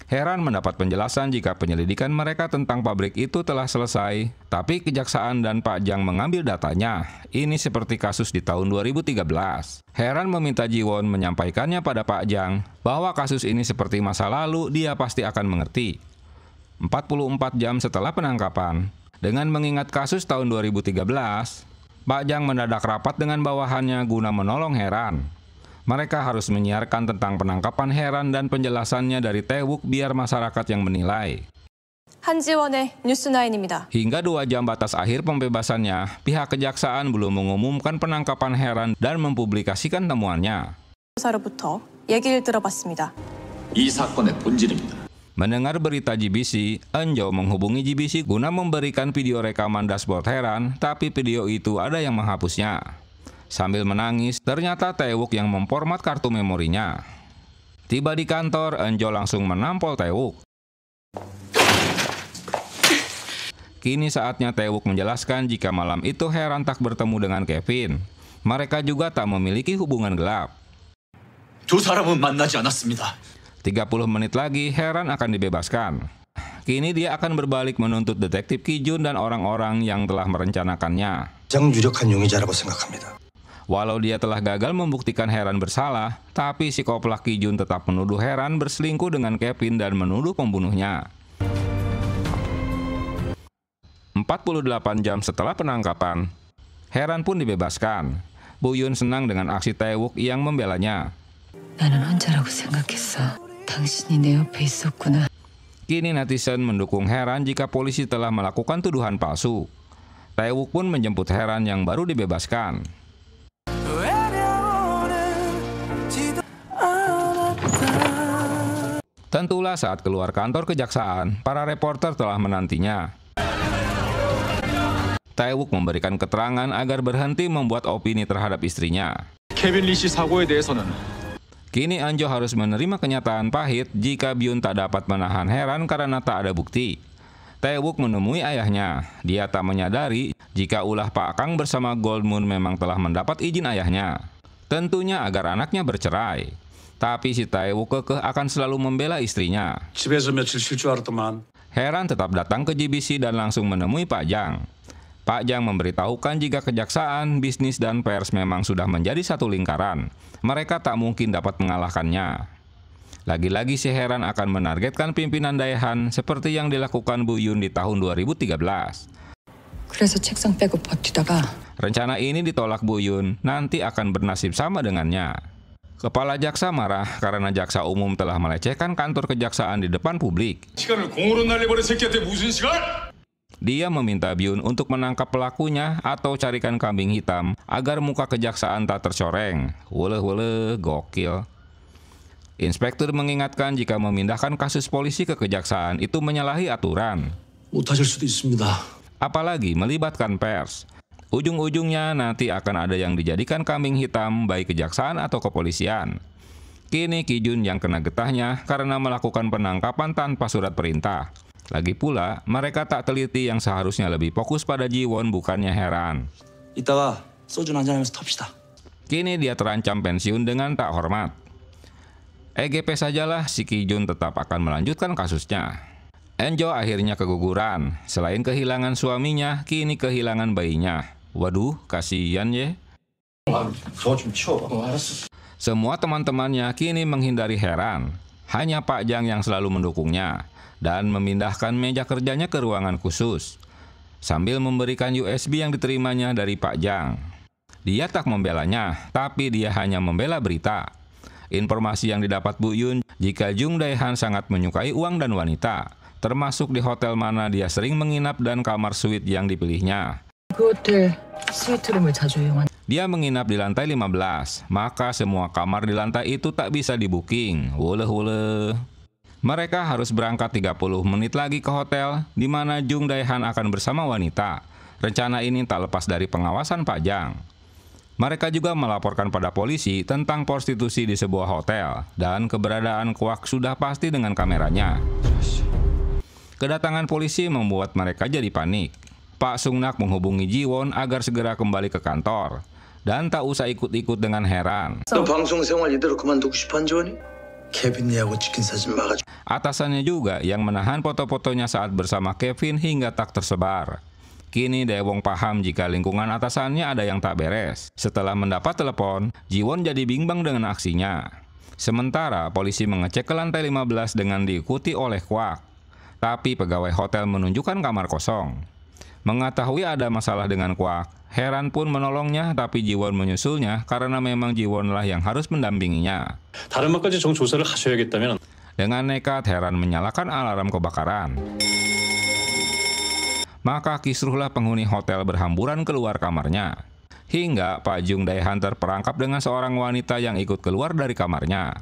Heran mendapat penjelasan jika penyelidikan mereka tentang pabrik itu telah selesai, tapi kejaksaan dan Pak Jang mengambil datanya. Ini seperti kasus di tahun 2013. Heran meminta Ji-won menyampaikannya pada Pak Jang bahwa kasus ini seperti masa lalu, dia pasti akan mengerti. 44 jam setelah penangkapan, dengan mengingat kasus tahun 2013, Pak Jang mendadak rapat dengan bawahannya guna menolong Heran. Mereka harus menyiarkan tentang penangkapan Heran dan penjelasannya dari Tae-wook biar masyarakat yang menilai. 한지원의 뉴스9입니다. Hingga 2 jam batas akhir pembebasannya, pihak kejaksaan belum mengumumkan penangkapan Heran dan mempublikasikan temuannya. 사로부터 얘기를 들어봤습니다. 이 사건의 본질입니다. Mendengar berita GBC, Eunjo menghubungi GBC guna memberikan video rekaman dashboard Heran, tapi video itu ada yang menghapusnya. Sambil menangis, ternyata Tae-wook yang memformat kartu memorinya. Tiba di kantor, Eunjo langsung menampol Tae-wook. Kini saatnya Tae-wook menjelaskan jika malam itu Heran tak bertemu dengan Kevin. Mereka juga tak memiliki hubungan gelap. 두 사람은 만나지 않았습니다. 30 menit lagi Heran akan dibebaskan. Kini dia akan berbalik menuntut detektif Ki-jun dan orang-orang yang telah merencanakannya. 가장 유력한 용의자라고 생각합니다. Walau dia telah gagal membuktikan Heran bersalah, tapi psikopat Ki-jun tetap menuduh Heran berselingkuh dengan Kevin dan menuduh pembunuhnya. 48 jam setelah penangkapan, Heran pun dibebaskan. Bu-yun senang dengan aksi Tae-wook yang membelanya. 나는 혼자라고 생각했어. 당신이 내 옆에 있었구나. Kini netizen mendukung Heran jika polisi telah melakukan tuduhan palsu. Tae-wook pun menjemput Heran yang baru dibebaskan. Tentulah saat keluar kantor kejaksaan, para reporter telah menantinya. Tae-wook memberikan keterangan agar berhenti membuat opini terhadap istrinya. 케빈 리씨 사고에 대해서는 Kini Eunjo harus menerima kenyataan pahit jika Byun tak dapat menahan Heran karena tak ada bukti. Tae-wook menemui ayahnya. Dia tak menyadari jika ulah Pak Kang bersama Gold Moon memang telah mendapat izin ayahnya. Tentunya agar anaknya bercerai. Tapi si Tae-wook kekeh akan selalu membela istrinya. 집에서 며칠 쉴 줄 알았더만. Heran tetap datang ke GBC dan langsung menemui Pak Jang. Pak Jang memberitahukan jika kejaksaan, bisnis, dan pers memang sudah menjadi satu lingkaran. Mereka tak mungkin dapat mengalahkannya. Lagi-lagi si Heran akan menargetkan pimpinan Daehan seperti yang dilakukan Bu-yun di tahun 2013. 그래서 책상 빼고 버티다가 Rencana ini ditolak Bu-yun, nanti akan bernasib sama dengannya. Kepala jaksa marah karena jaksa umum telah melecehkan kantor kejaksaan di depan publik. 시간을 공으로 날려버린 새끼한테 무슨 시간? Dia meminta Byun untuk menangkap pelakunya atau carikan kambing hitam agar muka kejaksaan tak tercoreng. Wele gokil. Inspektur mengingatkan jika memindahkan kasus polisi ke kejaksaan itu menyalahi aturan. 못하실 수도 있습니다. Apalagi melibatkan pers. Ujung-ujungnya nanti akan ada yang dijadikan kambing hitam baik kejaksaan atau kepolisian. Kini Ki-jun yang kena getahnya karena melakukan penangkapan tanpa surat perintah. Lagi pula, mereka tak teliti yang seharusnya lebih fokus pada Ji-won bukannya Heran. 이따가 소주 한잔하면서 텁시다. Kini dia terancam pensiun dengan tak hormat. EGP sajalah si Ki-jun tetap akan melanjutkan kasusnya. Eunjo akhirnya keguguran. Selain kehilangan suaminya, kini kehilangan bayinya. Waduh, kasihan ya. Semua teman-temannya kini menghindari Heran. Hanya Pak Jang yang selalu mendukungnya dan memindahkan meja kerjanya ke ruangan khusus sambil memberikan USB yang diterimanya dari Pak Jang. Dia tak membelanya, tapi dia hanya membela berita. Informasi yang didapat Bu-yun jika Jung Dae-han sangat menyukai uang dan wanita, termasuk di hotel mana dia sering menginap dan kamar suite yang dipilihnya. 그 호텔 스위트룸을 자주 이용한. Dia menginap di lantai 15, maka semua kamar di lantai itu tak bisa di-booking. Wole. Mereka harus berangkat 30 menit lagi ke hotel, di mana Jung Dae-han akan bersama wanita. Rencana ini tak lepas dari pengawasan Pak Jang. Mereka juga melaporkan pada polisi tentang prostitusi di sebuah hotel, dan keberadaan Kwak sudah pasti dengan kameranya. Kedatangan polisi membuat mereka jadi panik. Pak Sung-nak menghubungi Ji-won agar segera kembali ke kantor, dan tak usah ikut-ikut dengan Heran. 너 방송 생활 이대로 그만두고 싶어 한지원이? 케빈이하고 찍힌 사진 막아줘. Atasannya juga yang menahan foto-fotonya saat bersama Kevin hingga tak tersebar. Kini Dae-won paham jika lingkungan atasannya ada yang tak beres. Setelah mendapat telepon, Ji-won jadi bimbang dengan aksinya. Sementara polisi mengecek ke lantai 15 dengan diikuti oleh Kwak. Tapi pegawai hotel menunjukkan kamar kosong. Mengetahui ada masalah dengan Kwak, Heran pun menolongnya, tapi Jiwon menyusulnya karena memang Jiwonlah yang harus mendampinginya. 다른 것까지 정 조사를 하셔야겠다면 Dengan nekat, Heran menyalakan alarm kebakaran. Maka kisruhlah penghuni hotel berhamburan keluar kamarnya. Hingga Pak Jung Dae-han terperangkap dengan seorang wanita yang ikut keluar dari kamarnya.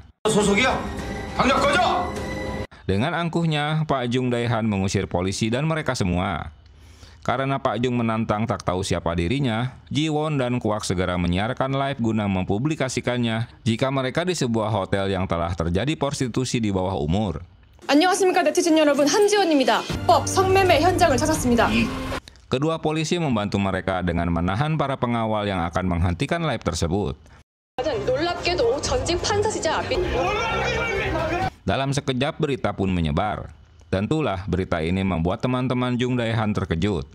Dengan angkuhnya, Pak Jung Dae-han mengusir polisi dan mereka semua. Karena Pak Jung menantang tak tahu siapa dirinya, Jiwon dan Kwak segera menyiarkan live guna mempublikasikannya jika mereka di sebuah hotel yang telah terjadi prostitusi di bawah umur. 안녕하십니까 네티즌 여러분, 한지원입니다. 법 성매매 현장을 찾았습니다. Kedua polisi membantu mereka dengan menahan para pengawal yang akan menghentikan live tersebut. 놀랍게도 전직 판사시자 Dalam sekejap berita pun menyebar. Tentulah berita ini membuat teman-teman Jung Dae-han terkejut.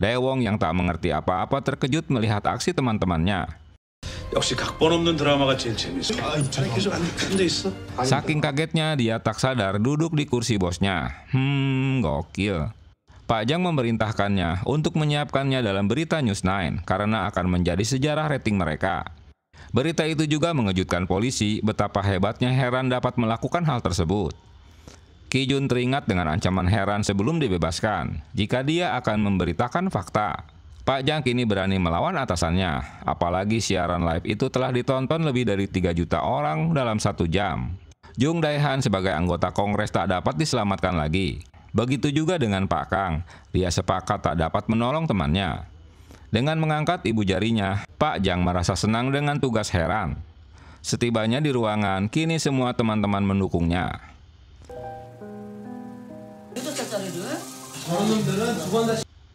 Dae-won yang tak mengerti apa-apa terkejut melihat aksi teman-temannya. 역시 각본 없는 드라마가 제일 재밌어. 자네 계속 앉아 있어. Saking kagetnya dia tak sadar duduk di kursi bosnya. Gokil. Pak Jang memerintahkannya untuk menyiapkannya dalam berita News 9 karena akan menjadi sejarah rating mereka. Berita itu juga mengejutkan polisi betapa hebatnya Heran dapat melakukan hal tersebut. Ki Jun teringat dengan ancaman Heran sebelum dibebaskan jika dia akan memberitakan fakta. Pak Jang kini berani melawan atasannya, apalagi siaran live itu telah ditonton lebih dari 3 juta orang dalam 1 jam. Jung Dae-han sebagai anggota Kongres tak dapat diselamatkan lagi. Begitu juga dengan Pak Kang, dia sepakat tak dapat menolong temannya. Dengan mengangkat ibu jarinya, Pak Jang merasa senang dengan tugas Heran. Setibanya di ruangan, kini semua teman-teman mendukungnya.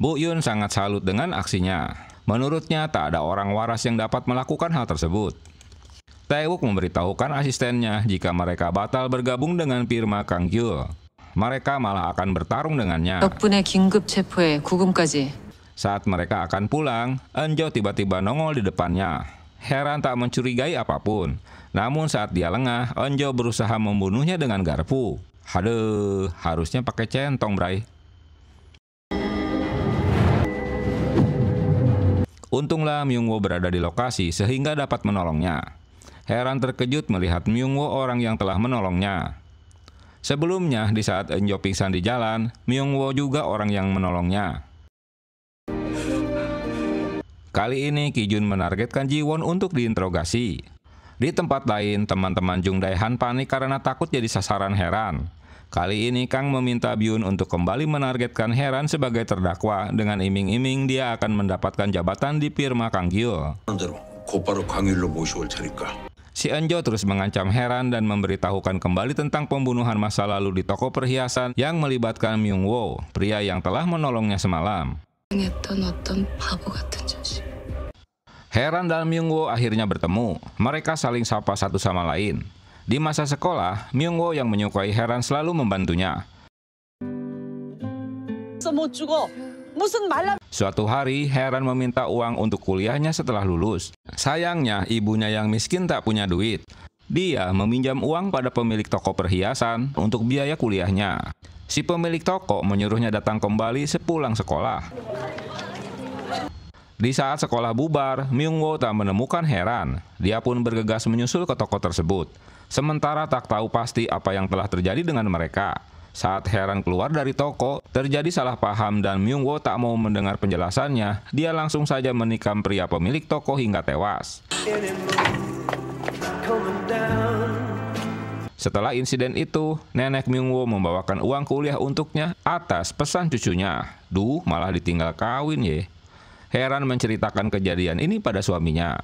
Bu Yun sangat salut dengan aksinya. Menurutnya tak ada orang waras yang dapat melakukan hal tersebut. Tae-wook memberitahukan asistennya jika mereka batal bergabung dengan firma Kang Gyul. Mereka malah akan bertarung dengannya. 덕분에 긴급 체포에 구금까지. Saat mereka akan pulang, Eunjo tiba-tiba nongol di depannya. Heran tak mencurigai apapun. Namun saat dia lengah, Eunjo berusaha membunuhnya dengan garpu. Haduh, harusnya pakai centong, bray. Untunglah Myung-woo berada di lokasi sehingga dapat menolongnya. Heran terkejut melihat Myung-woo orang yang telah menolongnya. Sebelumnya, di saat Eunjo pingsan di jalan, Myung-woo juga orang yang menolongnya. Kali ini Ki Jun menargetkan Jiwon untuk diinterogasi. Di tempat lain, teman-teman Jung Dae-han panik karena takut jadi sasaran Heran. Kali ini Kang meminta Byun untuk kembali menargetkan Heran sebagai terdakwa dengan iming-iming dia akan mendapatkan jabatan di firma Kang Gyul. Si Eunjo terus mengancam Heran dan memberitahukan kembali tentang pembunuhan masa lalu di toko perhiasan yang melibatkan Myung-woo, pria yang telah menolongnya semalam. Heran dan Myung-woo akhirnya bertemu. Mereka saling sapa satu sama lain. Di masa sekolah, Myung-woo yang menyukai Heran selalu membantunya. Suatu hari, Heran meminta uang untuk kuliahnya setelah lulus. Sayangnya, ibunya yang miskin tak punya duit. Dia meminjam uang pada pemilik toko perhiasan untuk biaya kuliahnya. Si pemilik toko menyuruhnya datang kembali sepulang sekolah. Di saat sekolah bubar, Myung-woo tak menemukan Heran. Dia pun bergegas menyusul ke toko tersebut. Sementara tak tahu pasti apa yang telah terjadi dengan mereka. Saat Heran keluar dari toko, terjadi salah paham dan Myung-woo tak mau mendengar penjelasannya. Dia langsung saja menikam pria pemilik toko hingga tewas. Setelah insiden itu, nenek Myung-woo membawakan uang kuliah untuknya atas pesan cucunya. Duh, malah ditinggal kawin ye. Heran menceritakan kejadian ini pada suaminya.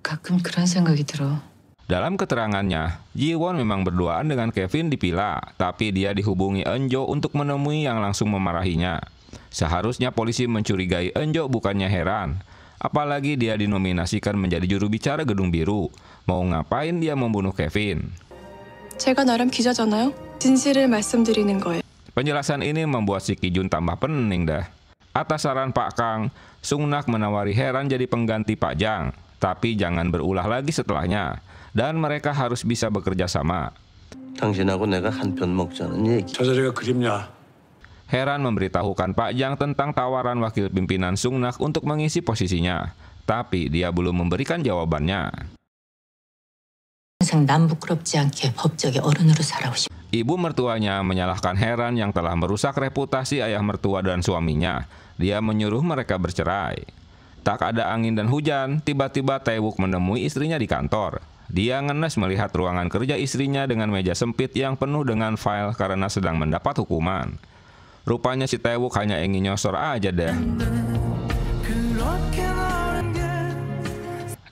가끔 그런 생각이 들어. Dalam keterangannya, Jiwon memang berduaan dengan Kevin di villa, tapi dia dihubungi Eunjo untuk menemui yang langsung memarahinya. Seharusnya polisi mencurigai Eunjo bukannya Heran. Apalagi dia dinominasikan menjadi juru bicara Gedung Biru. Mau ngapain dia membunuh Kevin? 제가 나름 기자잖아요. 진실을 말씀드리는 거예요. Penjelasan ini membuat si Ki Jun tambah pening dah. Atas saran Pak Kang, Sung Nak menawari Heran jadi pengganti Pak Jang. Tapi jangan berulah lagi setelahnya. Dan mereka harus bisa bekerja sama. 당신하고 내가 한 편 먹자는 얘기. 저 자리가 그립냐? Heran memberitahukan Pak Jang tentang tawaran wakil pimpinan Sungnak untuk mengisi posisinya, tapi dia belum memberikan jawabannya. 난 부끄럽지 않게 법적의 어른으로 살아오시. Ibu mertuanya menyalahkan Heran yang telah merusak reputasi ayah mertua dan suaminya. Dia menyuruh mereka bercerai. Tak ada angin dan hujan, tiba-tiba Tae-wook menemui istrinya di kantor. Dia ngenes melihat ruangan kerja istrinya dengan meja sempit yang penuh dengan file karena sedang mendapat hukuman. Rupanya si Tae-wook hanya ingin nyosor aja deh.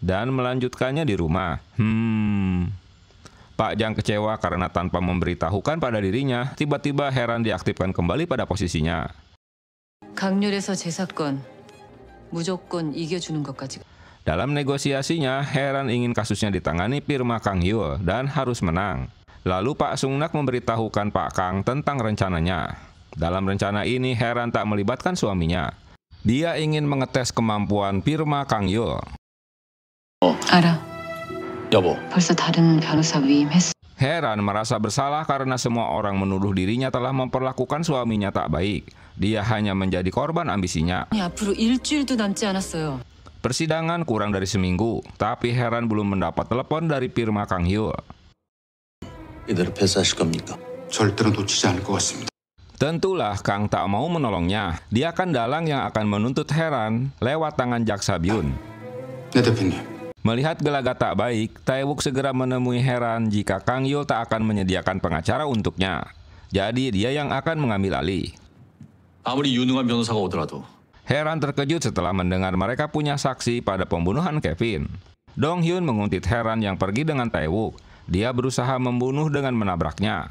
Dan melanjutkannya di rumah. Pak Jang kecewa karena tanpa memberitahukan pada dirinya, tiba-tiba Heran diaktifkan kembali pada posisinya. 강렬해서 제 사건 무조건 이겨주는 것까지. Dalam negosiasinya, Heran ingin kasusnya ditangani firma Kang Hyul dan harus menang. Lalu Pak Sungnak memberitahukan Pak Kang tentang rencananya. Dalam rencana ini, Heran tak melibatkan suaminya. Dia ingin mengetes kemampuan firma Kang Hyul. 알아. 여보. 벌써 다른 변호사 위임했어. Heran merasa bersalah karena semua orang menuduh dirinya telah memperlakukan suaminya tak baik. Dia hanya menjadi korban ambisinya. 앞으로 일주일도 남지 않았어요. Persidangan kurang dari seminggu, tapi Heran belum mendapat telepon dari firma Kang Hyul. 이대로 패스하실 겁니까? 절대로 놓치지 않을 것 같습니다. Tentulah Kang tak mau menolongnya. Dia kan dalang yang akan menuntut Heran lewat tangan jaksa Byun. 네, 대표님. Melihat gelagat tak baik, Tae-wook segera menemui Heran jika Kang Hyul tak akan menyediakan pengacara untuknya. Jadi dia yang akan mengambil alih. 아무리 유능한 변호사가 오더라도 Heran terkejut setelah mendengar mereka punya saksi pada pembunuhan Kevin. Dong-hyun menguntit Heran yang pergi dengan Tae-wook. Dia berusaha membunuh dengan menabraknya.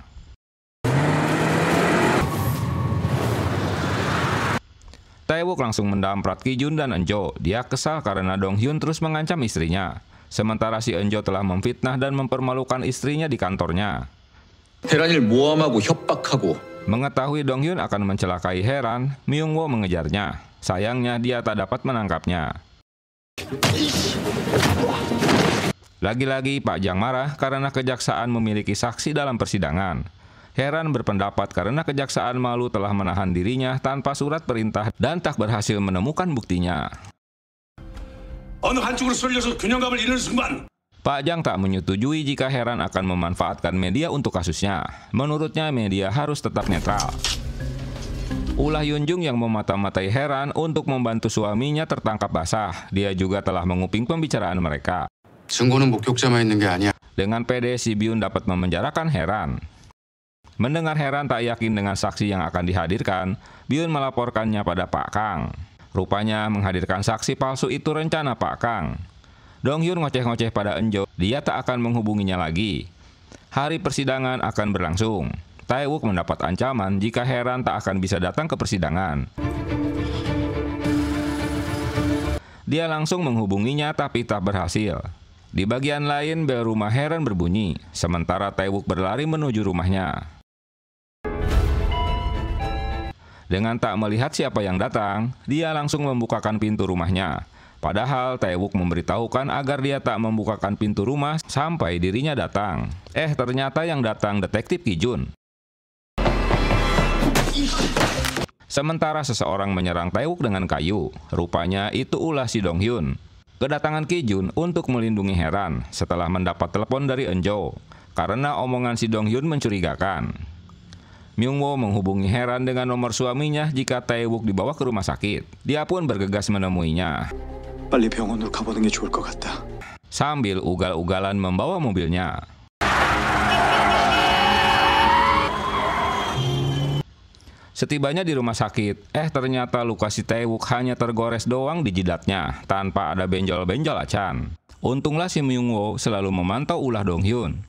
Tae-wook langsung mendamprat Ki-jun dan Eun-jo. Dia kesal karena Dong-hyun terus mengancam istrinya. Sementara si Eun-jo telah memfitnah dan mempermalukan istrinya di kantornya. 헤란을 모함하고 협박하고. Mengetahui Dong-hyun akan mencelakai Heran, Myung-woo mengejarnya. Sayangnya dia tak dapat menangkapnya. Lagi-lagi Pak Jang marah karena kejaksaan memiliki saksi dalam persidangan. Heran berpendapat karena kejaksaan malu telah menahan dirinya tanpa surat perintah dan tak berhasil menemukan buktinya. 어느 한쪽으로 쏠려서 균형감을 잃는 순간 Pak Jang tak menyetujui jika Heran akan memanfaatkan media untuk kasusnya. Menurutnya media harus tetap netral. Ulah Yunjung yang memata-matai Heran untuk membantu suaminya tertangkap basah. Dia juga telah menguping pembicaraan mereka. 증거는 목격자만 있는 게 아니야. Dengan pede si Byun dapat memenjarakan Heran. Mendengar Heran tak yakin dengan saksi yang akan dihadirkan, Byun melaporkannya pada Pak Kang. Rupanya menghadirkan saksi palsu itu rencana Pak Kang. Dong-hyun ngoceh-ngoceh pada Eun-jo, dia tak akan menghubunginya lagi. Hari persidangan akan berlangsung. Tae-wook mendapat ancaman jika Heran tak akan bisa datang ke persidangan. Dia langsung menghubunginya tapi tak berhasil. Di bagian lain bel rumah Heran berbunyi, sementara Tae-wook berlari menuju rumahnya. Dengan tak melihat siapa yang datang, dia langsung membukakan pintu rumahnya. Padahal Tae-wook memberitahukan agar dia tak membukakan pintu rumah sampai dirinya datang. Ternyata yang datang detektif Ki-jun. Sementara seseorang menyerang Tae-wook dengan kayu. Rupanya itu ulah si Dong-hyun. Kedatangan Ki-jun untuk melindungi Heran setelah mendapat telepon dari Eun-jo. Karena omongan si Dong-hyun mencurigakan. Myung-woo menghubungi Heran dengan nomor suaminya jika Tae-wook dibawa ke rumah sakit. Dia pun bergegas menemuinya. 빨리 병원으로 가보는 게 좋을 것 같다. Sambil ugal-ugalan membawa mobilnya. Setibanya di rumah sakit, ternyata luka si Tae-wook hanya tergores doang di jidatnya, tanpa ada benjol-benjol acan. Untunglah si Myung-woo selalu memantau ulah Dong-hyun.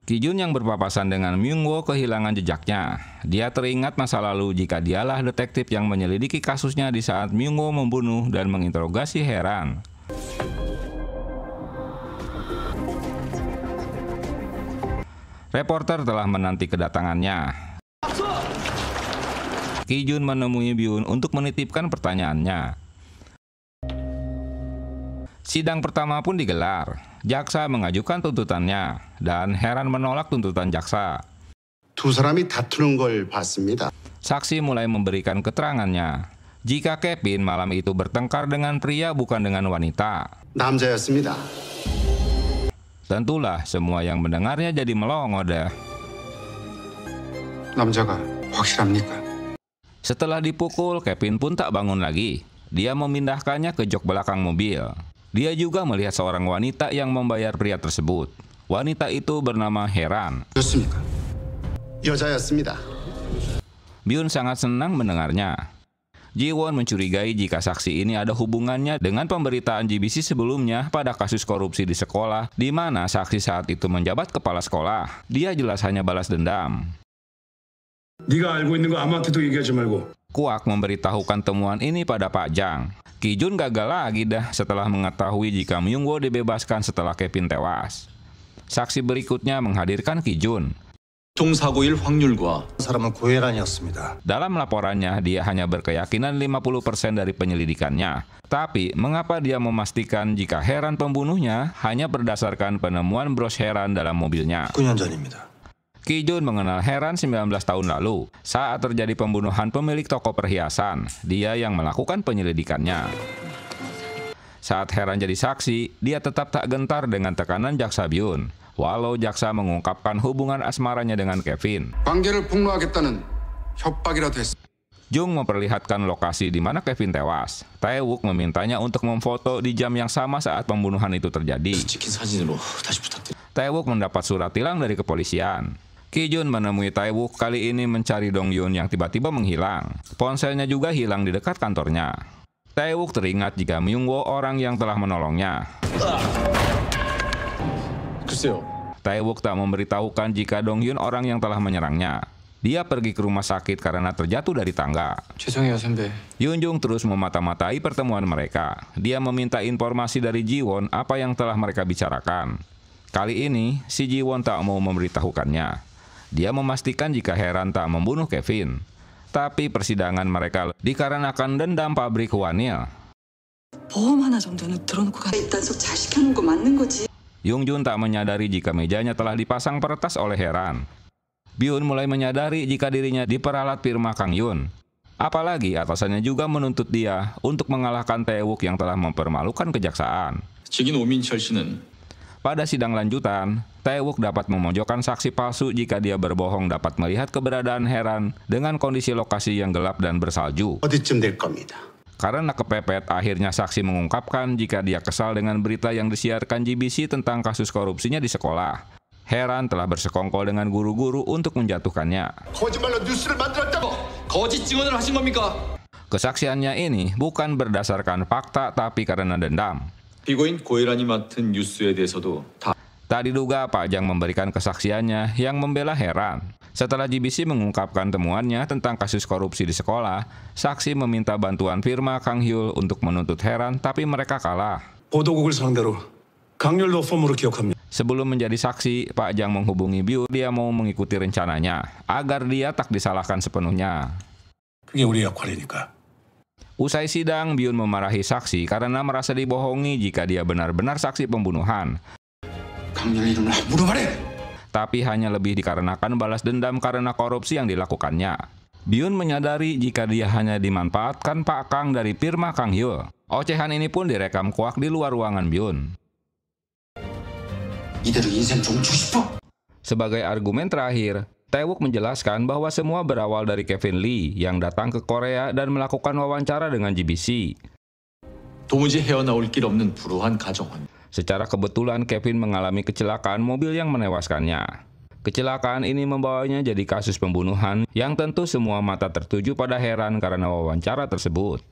Ki-jun yang berpapasan dengan Myung-woo kehilangan jejaknya. Dia teringat masa lalu jika dialah detektif yang menyelidiki kasusnya di saat Myung-woo membunuh dan menginterogasi Heran. Reporter telah menanti kedatangannya. Ki-jun menemui Byun untuk menitipkan pertanyaannya. Si Sidang pertama pun digelar. Jaksa mengajukan tuntutannya dan Heran menolak tuntutan jaksa. 두 사람이 다투는 걸 봤습니다. Saksi mulai memberikan keterangannya. Jika Kevin malam itu bertengkar dengan pria bukan dengan wanita. 남자였습니다. Tentulah semua yang mendengarnya jadi melongo deh. 남자가 확실합니까? Setelah dipukul, Kevin pun tak bangun lagi. Dia memindahkannya ke jok belakang mobil. Dia juga melihat seorang wanita yang membayar pria tersebut. Wanita itu bernama Heran. 좋습니까? 여자였습니다. Byun sangat senang mendengarnya. Ji-won mencurigai jika saksi ini ada hubungannya dengan pemberitaan GBC sebelumnya pada kasus korupsi di sekolah, di mana saksi saat itu menjabat kepala sekolah. Dia jelas hanya balas dendam. 네가 알고 있는 거 아무한테도 얘기하지 말고. Kwak memberitahukan temuan ini pada Pak Jang. Ki-jun gagal lagi dah setelah mengetahui jika Myung-woo dibebaskan setelah Kevin tewas. Saksi berikutnya menghadirkan Ki-jun. 교통사고일 확률과 사람은 고혜란이었습니다. Dalam laporannya, dia hanya berkeyakinan 50% dari penyelidikannya. Tapi, mengapa dia memastikan jika Heran pembunuhnya hanya berdasarkan penemuan bros Heran dalam mobilnya? 9년 전입니다. Ki-jun mengenal Heran 19 tahun lalu. Saat terjadi pembunuhan pemilik toko perhiasan, dia yang melakukan penyelidikannya. Saat Heran jadi saksi, dia tetap tak gentar dengan tekanan jaksa Byun. Walau jaksa mengungkapkan hubungan asmaranya dengan Kevin. 관계를 폭로하겠다는 협박이라도 했습니다. Jung memperlihatkan lokasi di mana Kevin tewas. Tae-wook memintanya untuk memfoto di jam yang sama saat pembunuhan itu terjadi. 찍힌 사진으로 다시 부탁드립니다. Tae-wook mendapat surat tilang dari kepolisian. Ki-jun menemui Tae-wook kali ini mencari Dong-yun yang tiba-tiba menghilang. Ponselnya juga hilang di dekat kantornya. Tae-wook teringat jika Myung-woo orang yang telah menolongnya. Tae-wook tak memberitahukan jika Dong-yun orang yang telah menyerangnya. Dia pergi ke rumah sakit karena terjatuh dari tangga. 죄송해요, 선배. Yun-jung terus memata-matai pertemuan mereka. Dia meminta informasi dari Ji-won apa yang telah mereka bicarakan. Kali ini, si Ji-won tak mau memberitahukannya. Dia memastikan jika Heran tak membunuh Kevin. Tapi persidangan mereka dikarenakan dendam pabrik wanil. 보험 하나 정도는 들어놓고 가 일단 속 잘 시켜놓은 거 맞는 거지. Yung-jun tak menyadari jika mejanya telah dipasang peretas oleh Heran. Byun mulai menyadari jika dirinya diperalat firma Kang Yun. Apalagi atasannya juga menuntut dia untuk mengalahkan Tae-wook yang telah mempermalukan kejaksaan. 증인 오민철 씨는 Pada sidang lanjutan, Tae-wook dapat memojokkan saksi palsu jika dia berbohong dapat melihat keberadaan Heran dengan kondisi lokasi yang gelap dan bersalju. 어디쯤 될 겁니다. Karena kepepet, akhirnya saksi mengungkapkan jika dia kesal dengan berita yang disiarkan GBC tentang kasus korupsinya di sekolah. Heran telah bersekongkol dengan guru-guru untuk menjatuhkannya. 거짓말로 뉴스를 만들었다고. 거짓 증언을 하신 겁니까? Kesaksiannya ini bukan berdasarkan fakta tapi karena dendam. 피고인 고혜란이 맡은 뉴스에 대해서도 다 Tak diduga Pak Jang memberikan kesaksiannya yang membela Heran. Setelah GBC mengungkapkan temuannya tentang kasus korupsi di sekolah, saksi meminta bantuan firma Kang Hyul untuk menuntut Heran, tapi mereka kalah. 보도국을 상대로 강렬로 폼으로 기억합니다. Sebelum menjadi saksi, Pak Jang menghubungi Byun. Dia mau mengikuti rencananya agar dia tak disalahkan sepenuhnya. 그게 우리 역할이니까. Usai sidang, Byun memarahi saksi karena merasa dibohongi jika dia benar-benar saksi pembunuhan. 강렬 이름을 함부로 말해. Tapi hanya lebih dikarenakan balas dendam karena korupsi yang dilakukannya. Byun menyadari jika dia hanya dimanfaatkan Pak Kang dari firma Kang Hyul. Ocehan ini pun direkam Kwak di luar ruangan Byun. 이대로 인생 종치고 싶어? Sebagai argumen terakhir, Tae-wook menjelaskan bahwa semua berawal dari Kevin Lee yang datang ke Korea dan melakukan wawancara dengan GBC. 도무지 헤어나올 길 없는 불우한 가정환. Secara kebetulan Kevin mengalami kecelakaan mobil yang menewaskannya. Kecelakaan ini membawanya jadi kasus pembunuhan yang tentu semua mata tertuju pada Heran karena wawancara tersebut.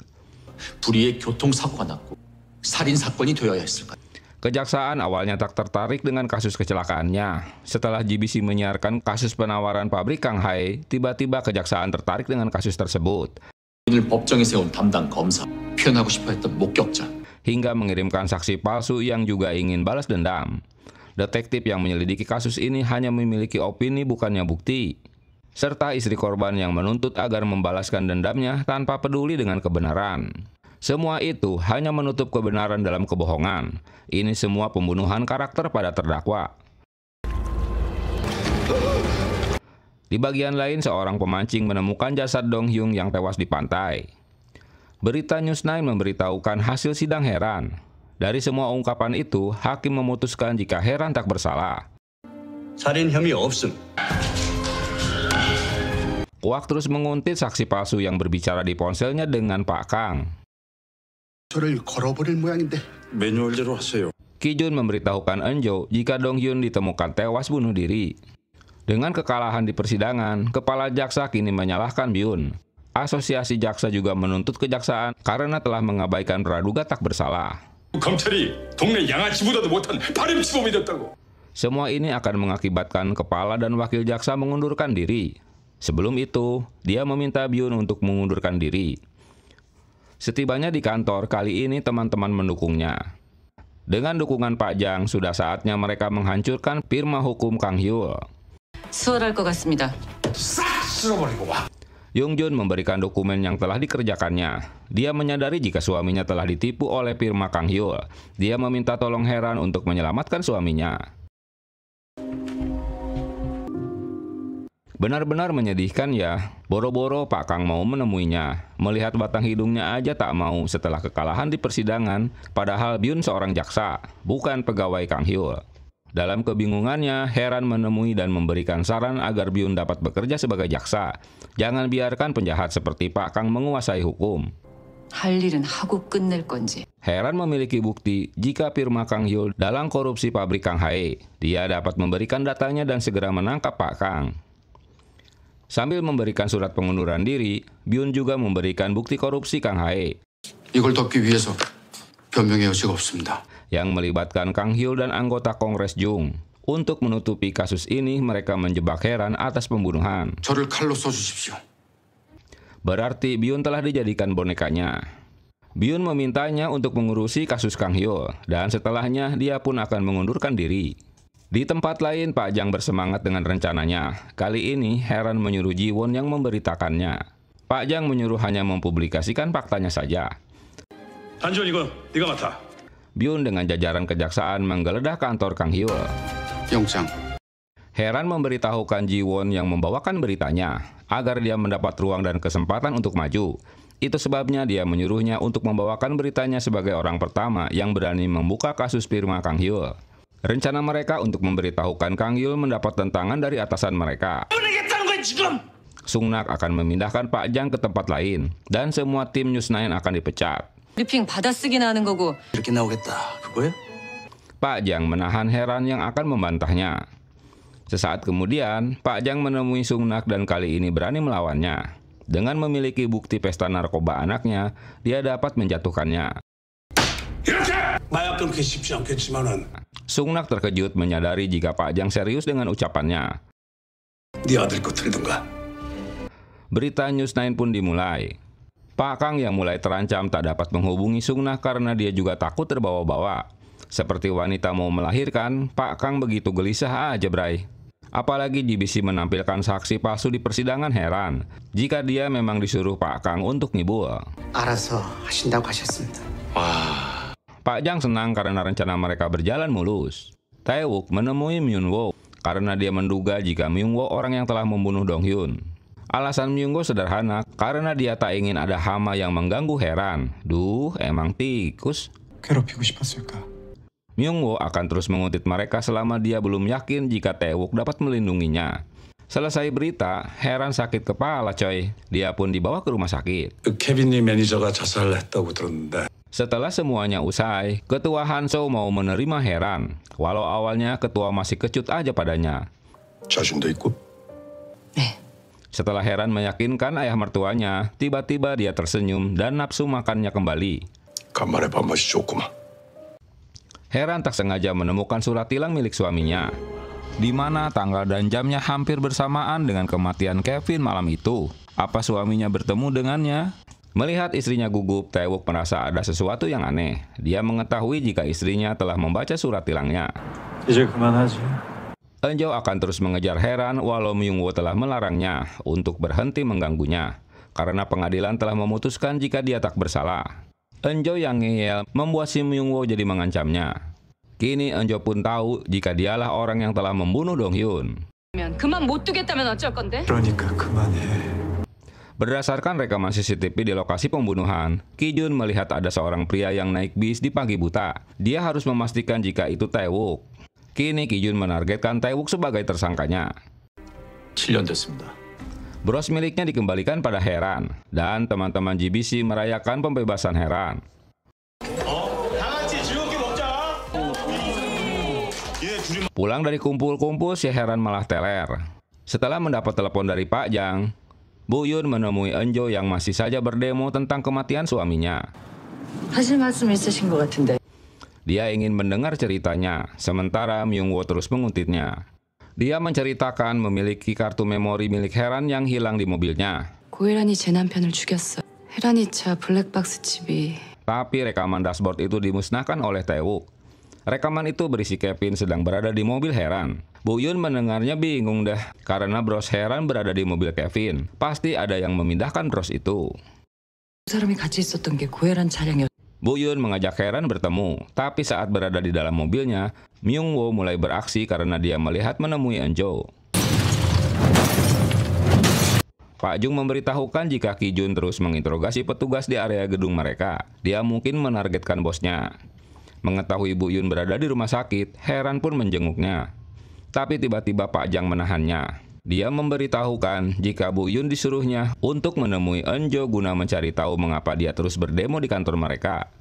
불의의 교통사고가 났고 살인 사건이 되어야 했을까? Kejaksaan awalnya tak tertarik dengan kasus kecelakaannya. Setelah GBC menyiarkan kasus penawaran pabrik Kang Hae, tiba-tiba kejaksaan tertarik dengan kasus tersebut. 을 법정에 세운 담당 검사, 표현하고 싶어 했던 목격자. Hingga mengirimkan saksi palsu yang juga ingin balas dendam. Detektif yang menyelidiki kasus ini hanya memiliki opini bukannya bukti. Serta istri korban yang menuntut agar membalaskan dendamnya tanpa peduli dengan kebenaran. Semua itu hanya menutup kebenaran dalam kebohongan. Ini semua pembunuhan karakter pada terdakwa. Di bagian lain, seorang pemancing menemukan jasad Dong Hyun yang tewas di pantai. Berita News 9 memberitahukan hasil sidang Heran. Dari semua ungkapan itu, hakim memutuskan jika Heran tak bersalah. 살인 혐의 없음. Kwak terus menguntit saksi palsu yang berbicara di ponselnya dengan Pak Kang. 저를 걸어버릴 모양인데. 매뉴얼대로 하세요. Ki-jun memberitahukan Eun-jo jika Dong Hyun ditemukan tewas bunuh diri. Dengan kekalahan di persidangan, kepala jaksa kini menyalahkan Byun. Asosiasi jaksa juga menuntut kejaksaan karena telah mengabaikan praduga tak bersalah. 검찰이 동네 양아치보다도 못한 파렴치범이 됐다고. Semua ini akan mengakibatkan kepala dan wakil jaksa mengundurkan diri. Sebelum itu, dia meminta Byun untuk mengundurkan diri. Setibanya di kantor, kali ini teman-teman mendukungnya. Dengan dukungan Pak Jang, sudah saatnya mereka menghancurkan firma hukum Kang Hyul. 수월할 것 같습니다. 싹 쓸어버리고 와. Yung-jun memberikan dokumen yang telah dikerjakannya. Dia menyadari jika suaminya telah ditipu oleh firma Kang Hyul. Dia meminta tolong Heran untuk menyelamatkan suaminya. Benar-benar menyedihkan ya, boro-boro Pak Kang mau menemuinya. Melihat batang hidungnya aja tak mau setelah kekalahan di persidangan, padahal Byun seorang jaksa, bukan pegawai Kang Hyul. Dalam kebingungannya, Heran menemui dan memberikan saran agar Byun dapat bekerja sebagai jaksa. Jangan biarkan penjahat seperti Pak Kang menguasai hukum. 할 일은 하고 끝낼 건지. Heran memiliki bukti jika firma Kang Hyul dalam korupsi pabrik Kang Hae. Dia dapat memberikan datanya dan segera menangkap Pak Kang. Sambil memberikan surat pengunduran diri, Byun juga memberikan bukti korupsi Kang Hae. 이걸 덮기 위해서 변명의 여지가 없습니다. Yang melibatkan Kang Hyul dan anggota Kongres Jung. Untuk menutupi kasus ini, mereka menjebak Heran atas pembunuhan. 저를 칼로 쏘주십시오. Berarti Byun telah dijadikan bonekanya. Byun memintanya untuk mengurusi kasus Kang Hyul, dan setelahnya dia pun akan mengundurkan diri. Di tempat lain, Pak Jang bersemangat dengan rencananya. Kali ini, Heran menyuruh Ji-won yang memberitakannya. Pak Jang menyuruh hanya mempublikasikan faktanya saja. 한지원 이거 네가 맡아. Byun dengan jajaran kejaksaan menggeledah kantor Kang Hyul. 영장. Heran memberitahukan Ji-won yang membawakan beritanya agar dia mendapat ruang dan kesempatan untuk maju. Itu sebabnya dia menyuruhnya untuk membawakan beritanya sebagai orang pertama yang berani membuka kasus firma Kang Hyul. Rencana mereka untuk memberitahukan Kang Hyul mendapat tentangan dari atasan mereka. Sung-nak akan memindahkan Pak Jang ke tempat lain dan semua tim News 9 akan dipecat. 브리핑 받아쓰기나 하는 거고. 이렇게 나오겠다. 그거야? Pak Jang menahan Heran yang akan membantahnya. Sesaat kemudian, Pak Jang menemui Sung-nak dan kali ini berani melawannya. Dengan memiliki bukti pesta narkoba anaknya, dia dapat menjatuhkannya. 마약 끊기 쉽지 않겠지만은 Sung-nak terkejut menyadari jika Pak Jang serius dengan ucapannya. 네 아들 거 들던가. Berita News 9 pun dimulai. Pak Kang yang mulai terancam tak dapat menghubungi Sung-nak karena dia juga takut terbawa-bawa. Seperti wanita mau melahirkan, Pak Kang begitu gelisah aja bray. Apalagi GBC menampilkan saksi palsu di persidangan. Heran jika dia memang disuruh Pak Kang untuk ngibul. 알아서 하신다고 하셨습니다. Pak Jang senang karena rencana mereka berjalan mulus. Tae-wook menemui Myung-woo karena dia menduga jika Myung-woo orang yang telah membunuh Dong Hyun. Alasan Myung-woo sederhana karena dia tak ingin ada hama yang mengganggu Heran. Duh, emang tikus. 괴롭히고 싶었을까? Myung-woo akan terus menguntit mereka selama dia belum yakin jika Tae-wook dapat melindunginya. Selesai berita, Heran sakit kepala coy. Dia pun dibawa ke rumah sakit. 케빈님 매니저가 자살했다고 들었는데. Setelah semuanya usai, Ketua Hanso mau menerima Heran. Walau awalnya ketua masih kecut aja padanya. 자신도 있고. 네. Setelah Heran meyakinkan ayah mertuanya, tiba-tiba dia tersenyum dan nafsu makannya kembali. 간만에 밥맛이 좋구만. Heran tak sengaja menemukan surat tilang milik suaminya, di mana tanggal dan jamnya hampir bersamaan dengan kematian Kevin malam itu. Apa suaminya bertemu dengannya? Melihat istrinya gugup, Tae-wook merasa ada sesuatu yang aneh. Dia mengetahui jika istrinya telah membaca surat tilangnya. 이제 그만하지. Eun-jo akan terus mengejar Heran walau Myung-woo telah melarangnya untuk berhenti mengganggunya karena pengadilan telah memutuskan jika dia tak bersalah. Enjo yang ngeyel membuat si Myung-woo jadi mengancamnya. Kini Enjo pun tahu jika dialah orang yang telah membunuh Dong-hyun. 그만 못 두겠다면 어쩔 건데? 그러니까 그만해. Berdasarkan rekaman CCTV di lokasi pembunuhan, Ki-jun melihat ada seorang pria yang naik bis di pagi buta. Dia harus memastikan jika itu Tae-wook. Kini Ki-jun menargetkan Tae-wook sebagai tersangkanya. 7년 됐습니다. Bros miliknya dikembalikan pada Heran, dan teman-teman GBC merayakan pembebasan Heran. Pulang dari kumpul-kumpul, si Heran malah teler. Setelah mendapat telepon dari Pak Jang, Bu Yun menemui Enjo yang masih saja berdemo tentang kematian suaminya. 하실 말씀 있으신 것 같은데. Dia ingin mendengar ceritanya, sementara Myung-woo terus mengutipnya. Dia menceritakan memiliki kartu memori milik Heran yang hilang di mobilnya. 고혜란이 제 남편을 죽였어. 혜란이 차 블랙박스 칩이. Tapi rekaman dashboard itu dimusnahkan oleh Tae-wook. Rekaman itu berisi Kevin sedang berada di mobil Heran. Bu Yun mendengarnya bingung dah, karena bros Heran berada di mobil Kevin. Pasti ada yang memindahkan bros itu. 사람이 같이 있었던 게 고혜란 차량이었. Bu Yun mengajak Heran bertemu, tapi saat berada di dalam mobilnya, Myung-woo mulai beraksi karena dia melihat menemui Enjo. Pak Jung memberitahukan jika Ki-jun terus menginterogasi petugas di area gedung mereka. Dia mungkin menargetkan bosnya. Mengetahui Bu Yun berada di rumah sakit, Heran pun menjenguknya. Tapi tiba-tiba Pak Jang menahannya. Dia memberitahukan jika Bu Yun disuruhnya untuk menemui Enjo guna mencari tahu mengapa dia terus berdemo di kantor mereka.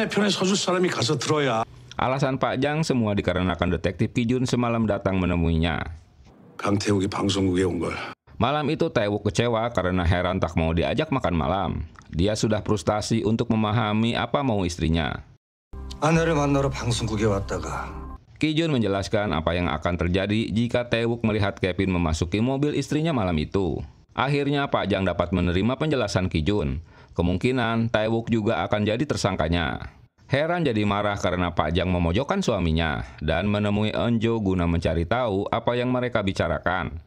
Alasan Pak Jang semua dikarenakan detektif Ki-jun semalam datang menemuinya. 강태욱이 방송국에 온 걸. Malam itu Tae-wook kecewa karena Heran tak mau diajak makan malam. Dia sudah frustasi untuk memahami apa mau istrinya. 아내를 만나러 방송국에 왔다가 Ki-jun menjelaskan apa yang akan terjadi jika Tae-wook melihat Kevin memasuki mobil istrinya malam itu. Akhirnya Pak Jang dapat menerima penjelasan Ki-jun. Kemungkinan Tae-wook juga akan jadi tersangkanya. Heran jadi marah karena Pak Jang memojokkan suaminya dan menemui Enjo guna mencari tahu apa yang mereka bicarakan.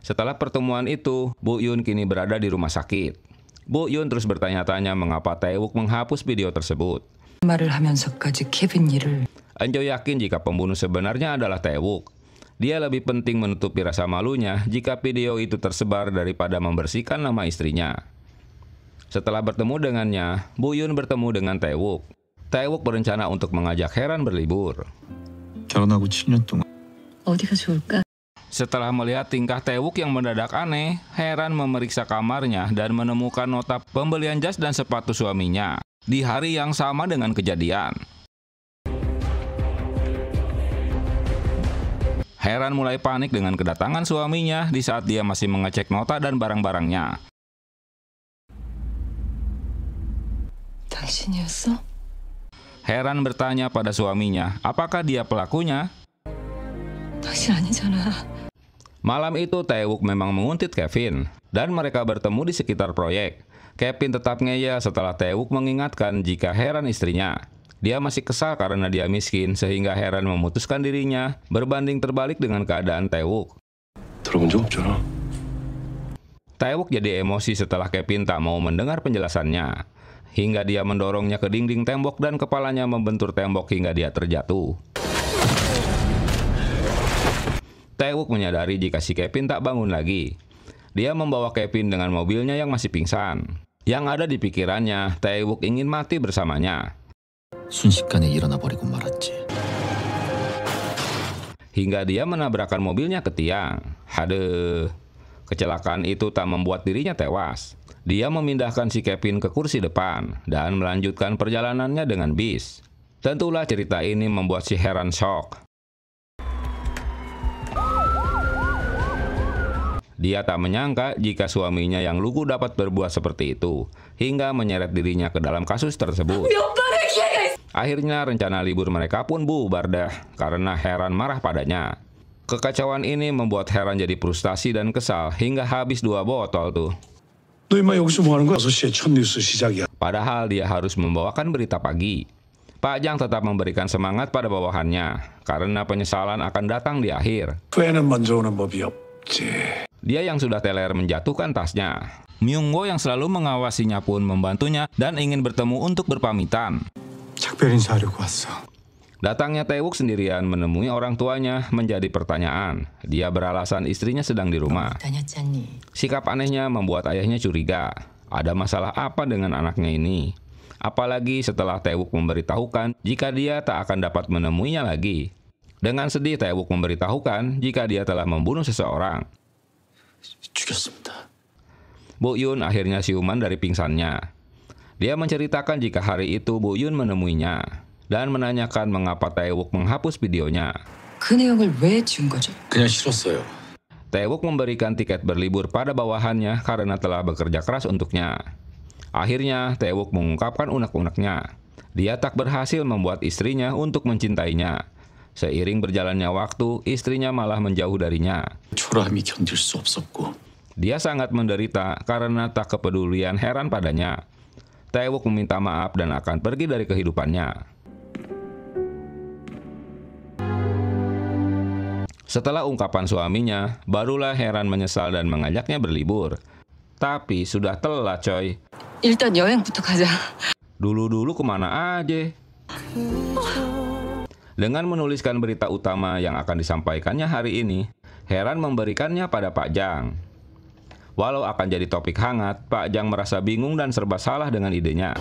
Setelah pertemuan itu, Bu Yun kini berada di rumah sakit. Bu Yun terus bertanya-tanya mengapa Tae-wook menghapus video tersebut. 말을 하면서까지 케빈 일을. Enjo yakin jika pembunuh sebenarnya adalah Tae-wook. Dia lebih penting menutupi rasa malunya jika video itu tersebar daripada membersihkan nama istrinya. Setelah bertemu dengannya, Bu Yun bertemu dengan Tae-wook. Tae-wook berencana untuk mengajak Heran berlibur. 결혼하고 7년 동안 어디가 좋을까? Setelah melihat tingkah Tae-wook yang mendadak aneh, Heran memeriksa kamarnya dan menemukan nota pembelian jas dan sepatu suaminya di hari yang sama dengan kejadian. Heran mulai panik dengan kedatangan suaminya di saat dia masih mengecek nota dan barang-barangnya. 당신이었어? Heran bertanya pada suaminya, apakah dia pelakunya? 당신 아니잖아. Malam itu Tae-wook memang menguntit Kevin, dan mereka bertemu di sekitar proyek. Kevin tetap ngeyel setelah Tae-wook mengingatkan jika Heran istrinya. Dia masih kesal karena dia miskin, sehingga Heran memutuskan dirinya berbanding terbalik dengan keadaan Tae-wook. 들어본 적 없잖아. Tae-wook jadi emosi setelah Kevin tak mau mendengar penjelasannya, hingga dia mendorongnya ke dinding tembok dan kepalanya membentur tembok hingga dia terjatuh. Tae-wook menyadari jika si Kevin tak bangun lagi. Dia membawa Kevin dengan mobilnya yang masih pingsan. Yang ada di pikirannya, Tae-wook ingin mati bersamanya. 순식간에 일어나 버리고 말았지. Hingga dia menabrakkan mobilnya ke tiang. Haduh, kecelakaan itu tak membuat dirinya tewas. Dia memindahkan si Kevin ke kursi depan dan melanjutkan perjalanannya dengan bis. Tentulah cerita ini membuat si Heran shock. Dia tak menyangka jika suaminya yang lugu dapat berbuat seperti itu, hingga menyeret dirinya ke dalam kasus tersebut. Akhirnya rencana libur mereka pun bubar dah, karena Heran marah padanya. Kekacauan ini membuat Heran jadi frustasi dan kesal, hingga habis 2 botol tuh. Padahal dia harus membawakan berita pagi. Pak Jang tetap memberikan semangat pada bawahannya, karena penyesalan akan datang di akhir. Dia yang sudah teler menjatuhkan tasnya. Myung-woo yang selalu mengawasinya pun membantunya dan ingin bertemu untuk berpamitan. 작별 인사하려고 왔어. Datangnya Tae-wook sendirian menemui orang tuanya menjadi pertanyaan. Dia beralasan istrinya sedang di rumah. Sikap anehnya membuat ayahnya curiga. Ada masalah apa dengan anaknya ini? Apalagi setelah Tae-wook memberitahukan jika dia tak akan dapat menemuinya lagi. Dengan sedih Tae-wook memberitahukan jika dia telah membunuh seseorang. 죽였습니다. Bu-yun akhirnya siuman dari pingsannya. Dia menceritakan jika hari itu Bu-yun menemuinya dan menanyakan mengapa Tae-wook menghapus videonya. 그 내용을 왜 지운 거죠? 그냥 싫었어요. Tae-wook memberikan tiket berlibur pada bawahannya karena telah bekerja keras untuknya. Akhirnya Tae-wook mengungkapkan unek-uneknya. Dia tak berhasil membuat istrinya untuk mencintainya. Seiring berjalannya waktu, istrinya malah menjauh darinya. 초라함이 견딜 수 없었고. Dia sangat menderita karena tak kepedulian Heran padanya. Tae-wook meminta maaf dan akan pergi dari kehidupannya. Setelah ungkapan suaminya, barulah Heran menyesal dan mengajaknya berlibur. Tapi sudah telat coy. 일단 여행부터 가자. Dulu-dulu kemana aja? Dengan menuliskan berita utama yang akan disampaikannya hari ini, Heran memberikannya pada Pak Jang. Walau akan jadi topik hangat, Pak Jang merasa bingung dan serba salah dengan idenya.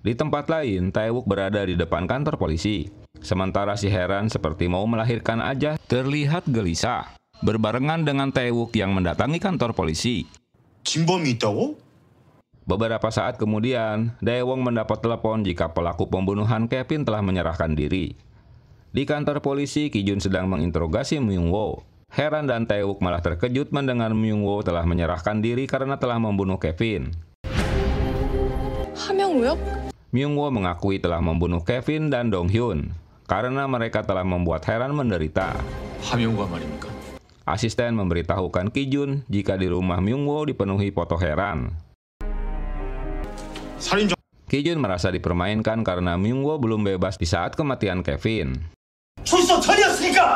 Di tempat lain, Tae-wook berada di depan kantor polisi. Sementara si Heran seperti mau melahirkan aja, terlihat gelisah. Berbarengan dengan Tae-wook yang mendatangi kantor polisi. 진범이 있다고? Beberapa saat kemudian, Daewon mendapat telepon jika pelaku pembunuhan Kevin telah menyerahkan diri. Di kantor polisi, Ki-jun sedang menginterogasi Myung-woo. Heran dan Tae-wook malah terkejut mendengar Myung-woo telah menyerahkan diri karena telah membunuh Kevin. 하명우요? Myung-woo mengakui telah membunuh Kevin dan Dong-hyun karena mereka telah membuat Heran menderita. 하명우가 말입니까? Asisten memberitahukan Ki-jun jika di rumah Myung-woo dipenuhi foto Heran. Ki-jun merasa dipermainkan karena Myung-woo belum bebas di saat kematian Kevin.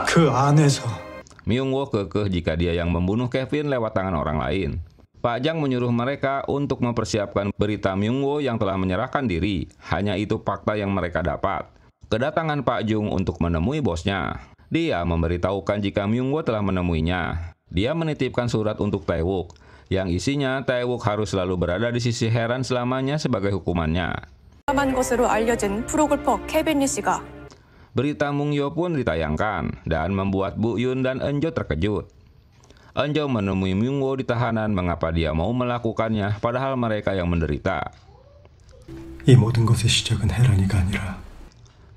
그 안에서 Myung-woo kekeh jika dia yang membunuh Kevin lewat tangan orang lain. Pak Jang menyuruh mereka untuk mempersiapkan berita Myung-woo yang telah menyerahkan diri. Hanya itu fakta yang mereka dapat. Kedatangan Pak Jung untuk menemui bosnya. Dia memberitahukan jika Myung-woo telah menemuinya. Dia menitipkan surat untuk Tae-wook, yang isinya Tae-wook harus selalu berada di sisi Heran selamanya sebagai hukumannya. Berita Mung-yo pun ditayangkan dan membuat Bu-yun dan Eun-jo terkejut. Eun-jo menemui Myung-woo di tahanan mengapa dia mau melakukannya padahal mereka yang menderita. 이 모든 것의 시작은 헤란이가 아니라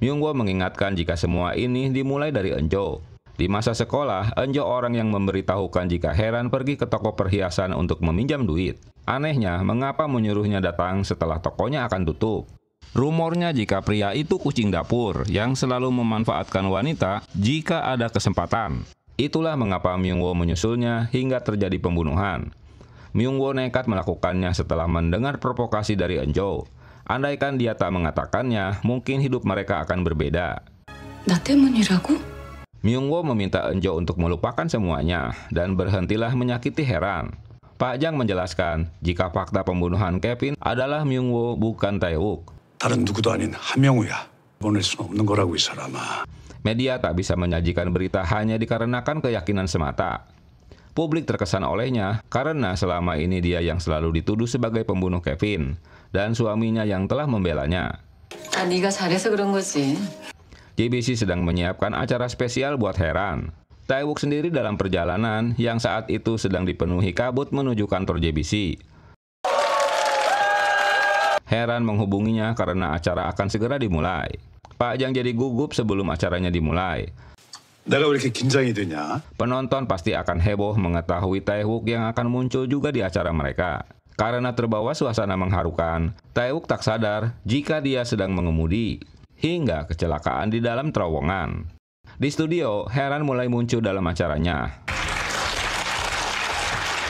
Myung-woo mengingatkan jika semua ini dimulai dari Eun-jo. Di masa sekolah, Eun-jo orang yang memberitahukan jika Heran pergi ke toko perhiasan untuk meminjam duit. Anehnya, mengapa menyuruhnya datang setelah tokonya akan tutup? Rumornya jika pria itu kucing dapur yang selalu memanfaatkan wanita jika ada kesempatan. Itulah mengapa Myung-woo menyusulnya hingga terjadi pembunuhan. Myung-woo nekat melakukannya setelah mendengar provokasi dari Eun-jo. Andaikan dia tak mengatakannya, mungkin hidup mereka akan berbeda. 나 때문이라고? Myung-woo meminta Eun-jo untuk melupakan semuanya dan berhentilah menyakiti Heran. Pak Jang menjelaskan jika fakta pembunuhan Kevin adalah Myung-woo bukan Tae-wook. 다른 누구도 아닌 하명우야. 보낼 수는 없는 거라고 이 사람아. Media tak bisa menyajikan berita hanya dikarenakan keyakinan semata. Publik terkesan olehnya karena selama ini dia yang selalu dituduh sebagai pembunuh Kevin dan suaminya yang telah membelanya. 아, 네가 잘해서 그런 거지. JBC sedang menyiapkan acara spesial buat Heran. Tae-wook sendiri dalam perjalanan yang saat itu sedang dipenuhi kabut menuju kantor JBC. Heran menghubunginya karena acara akan segera dimulai. Pak Jang jadi gugup sebelum acaranya dimulai. 내가 왜 이렇게 긴장이 되냐? Penonton pasti akan heboh mengetahui Tae-wook yang akan muncul juga di acara mereka. Karena terbawa suasana mengharukan, Tae-wook tak sadar jika dia sedang mengemudi, hingga kecelakaan di dalam terowongan. Di studio, Heran mulai muncul dalam acaranya.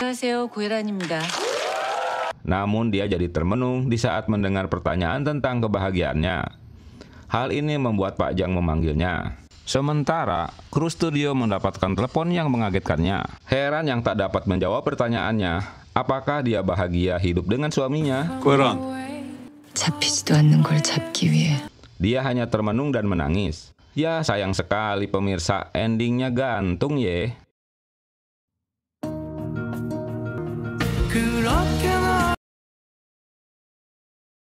안녕하세요, 고혜란입니다. Namun dia jadi termenung di saat mendengar pertanyaan tentang kebahagiaannya. Hal ini membuat Pak Jang memanggilnya. Sementara, kru studio mendapatkan telepon yang mengagetkannya. Heran yang tak dapat menjawab pertanyaannya, apakah dia bahagia hidup dengan suaminya? 잡히지도 않는 걸 잡기 위해. Dia hanya termenung dan menangis. Ya sayang sekali pemirsa, endingnya gantung ye.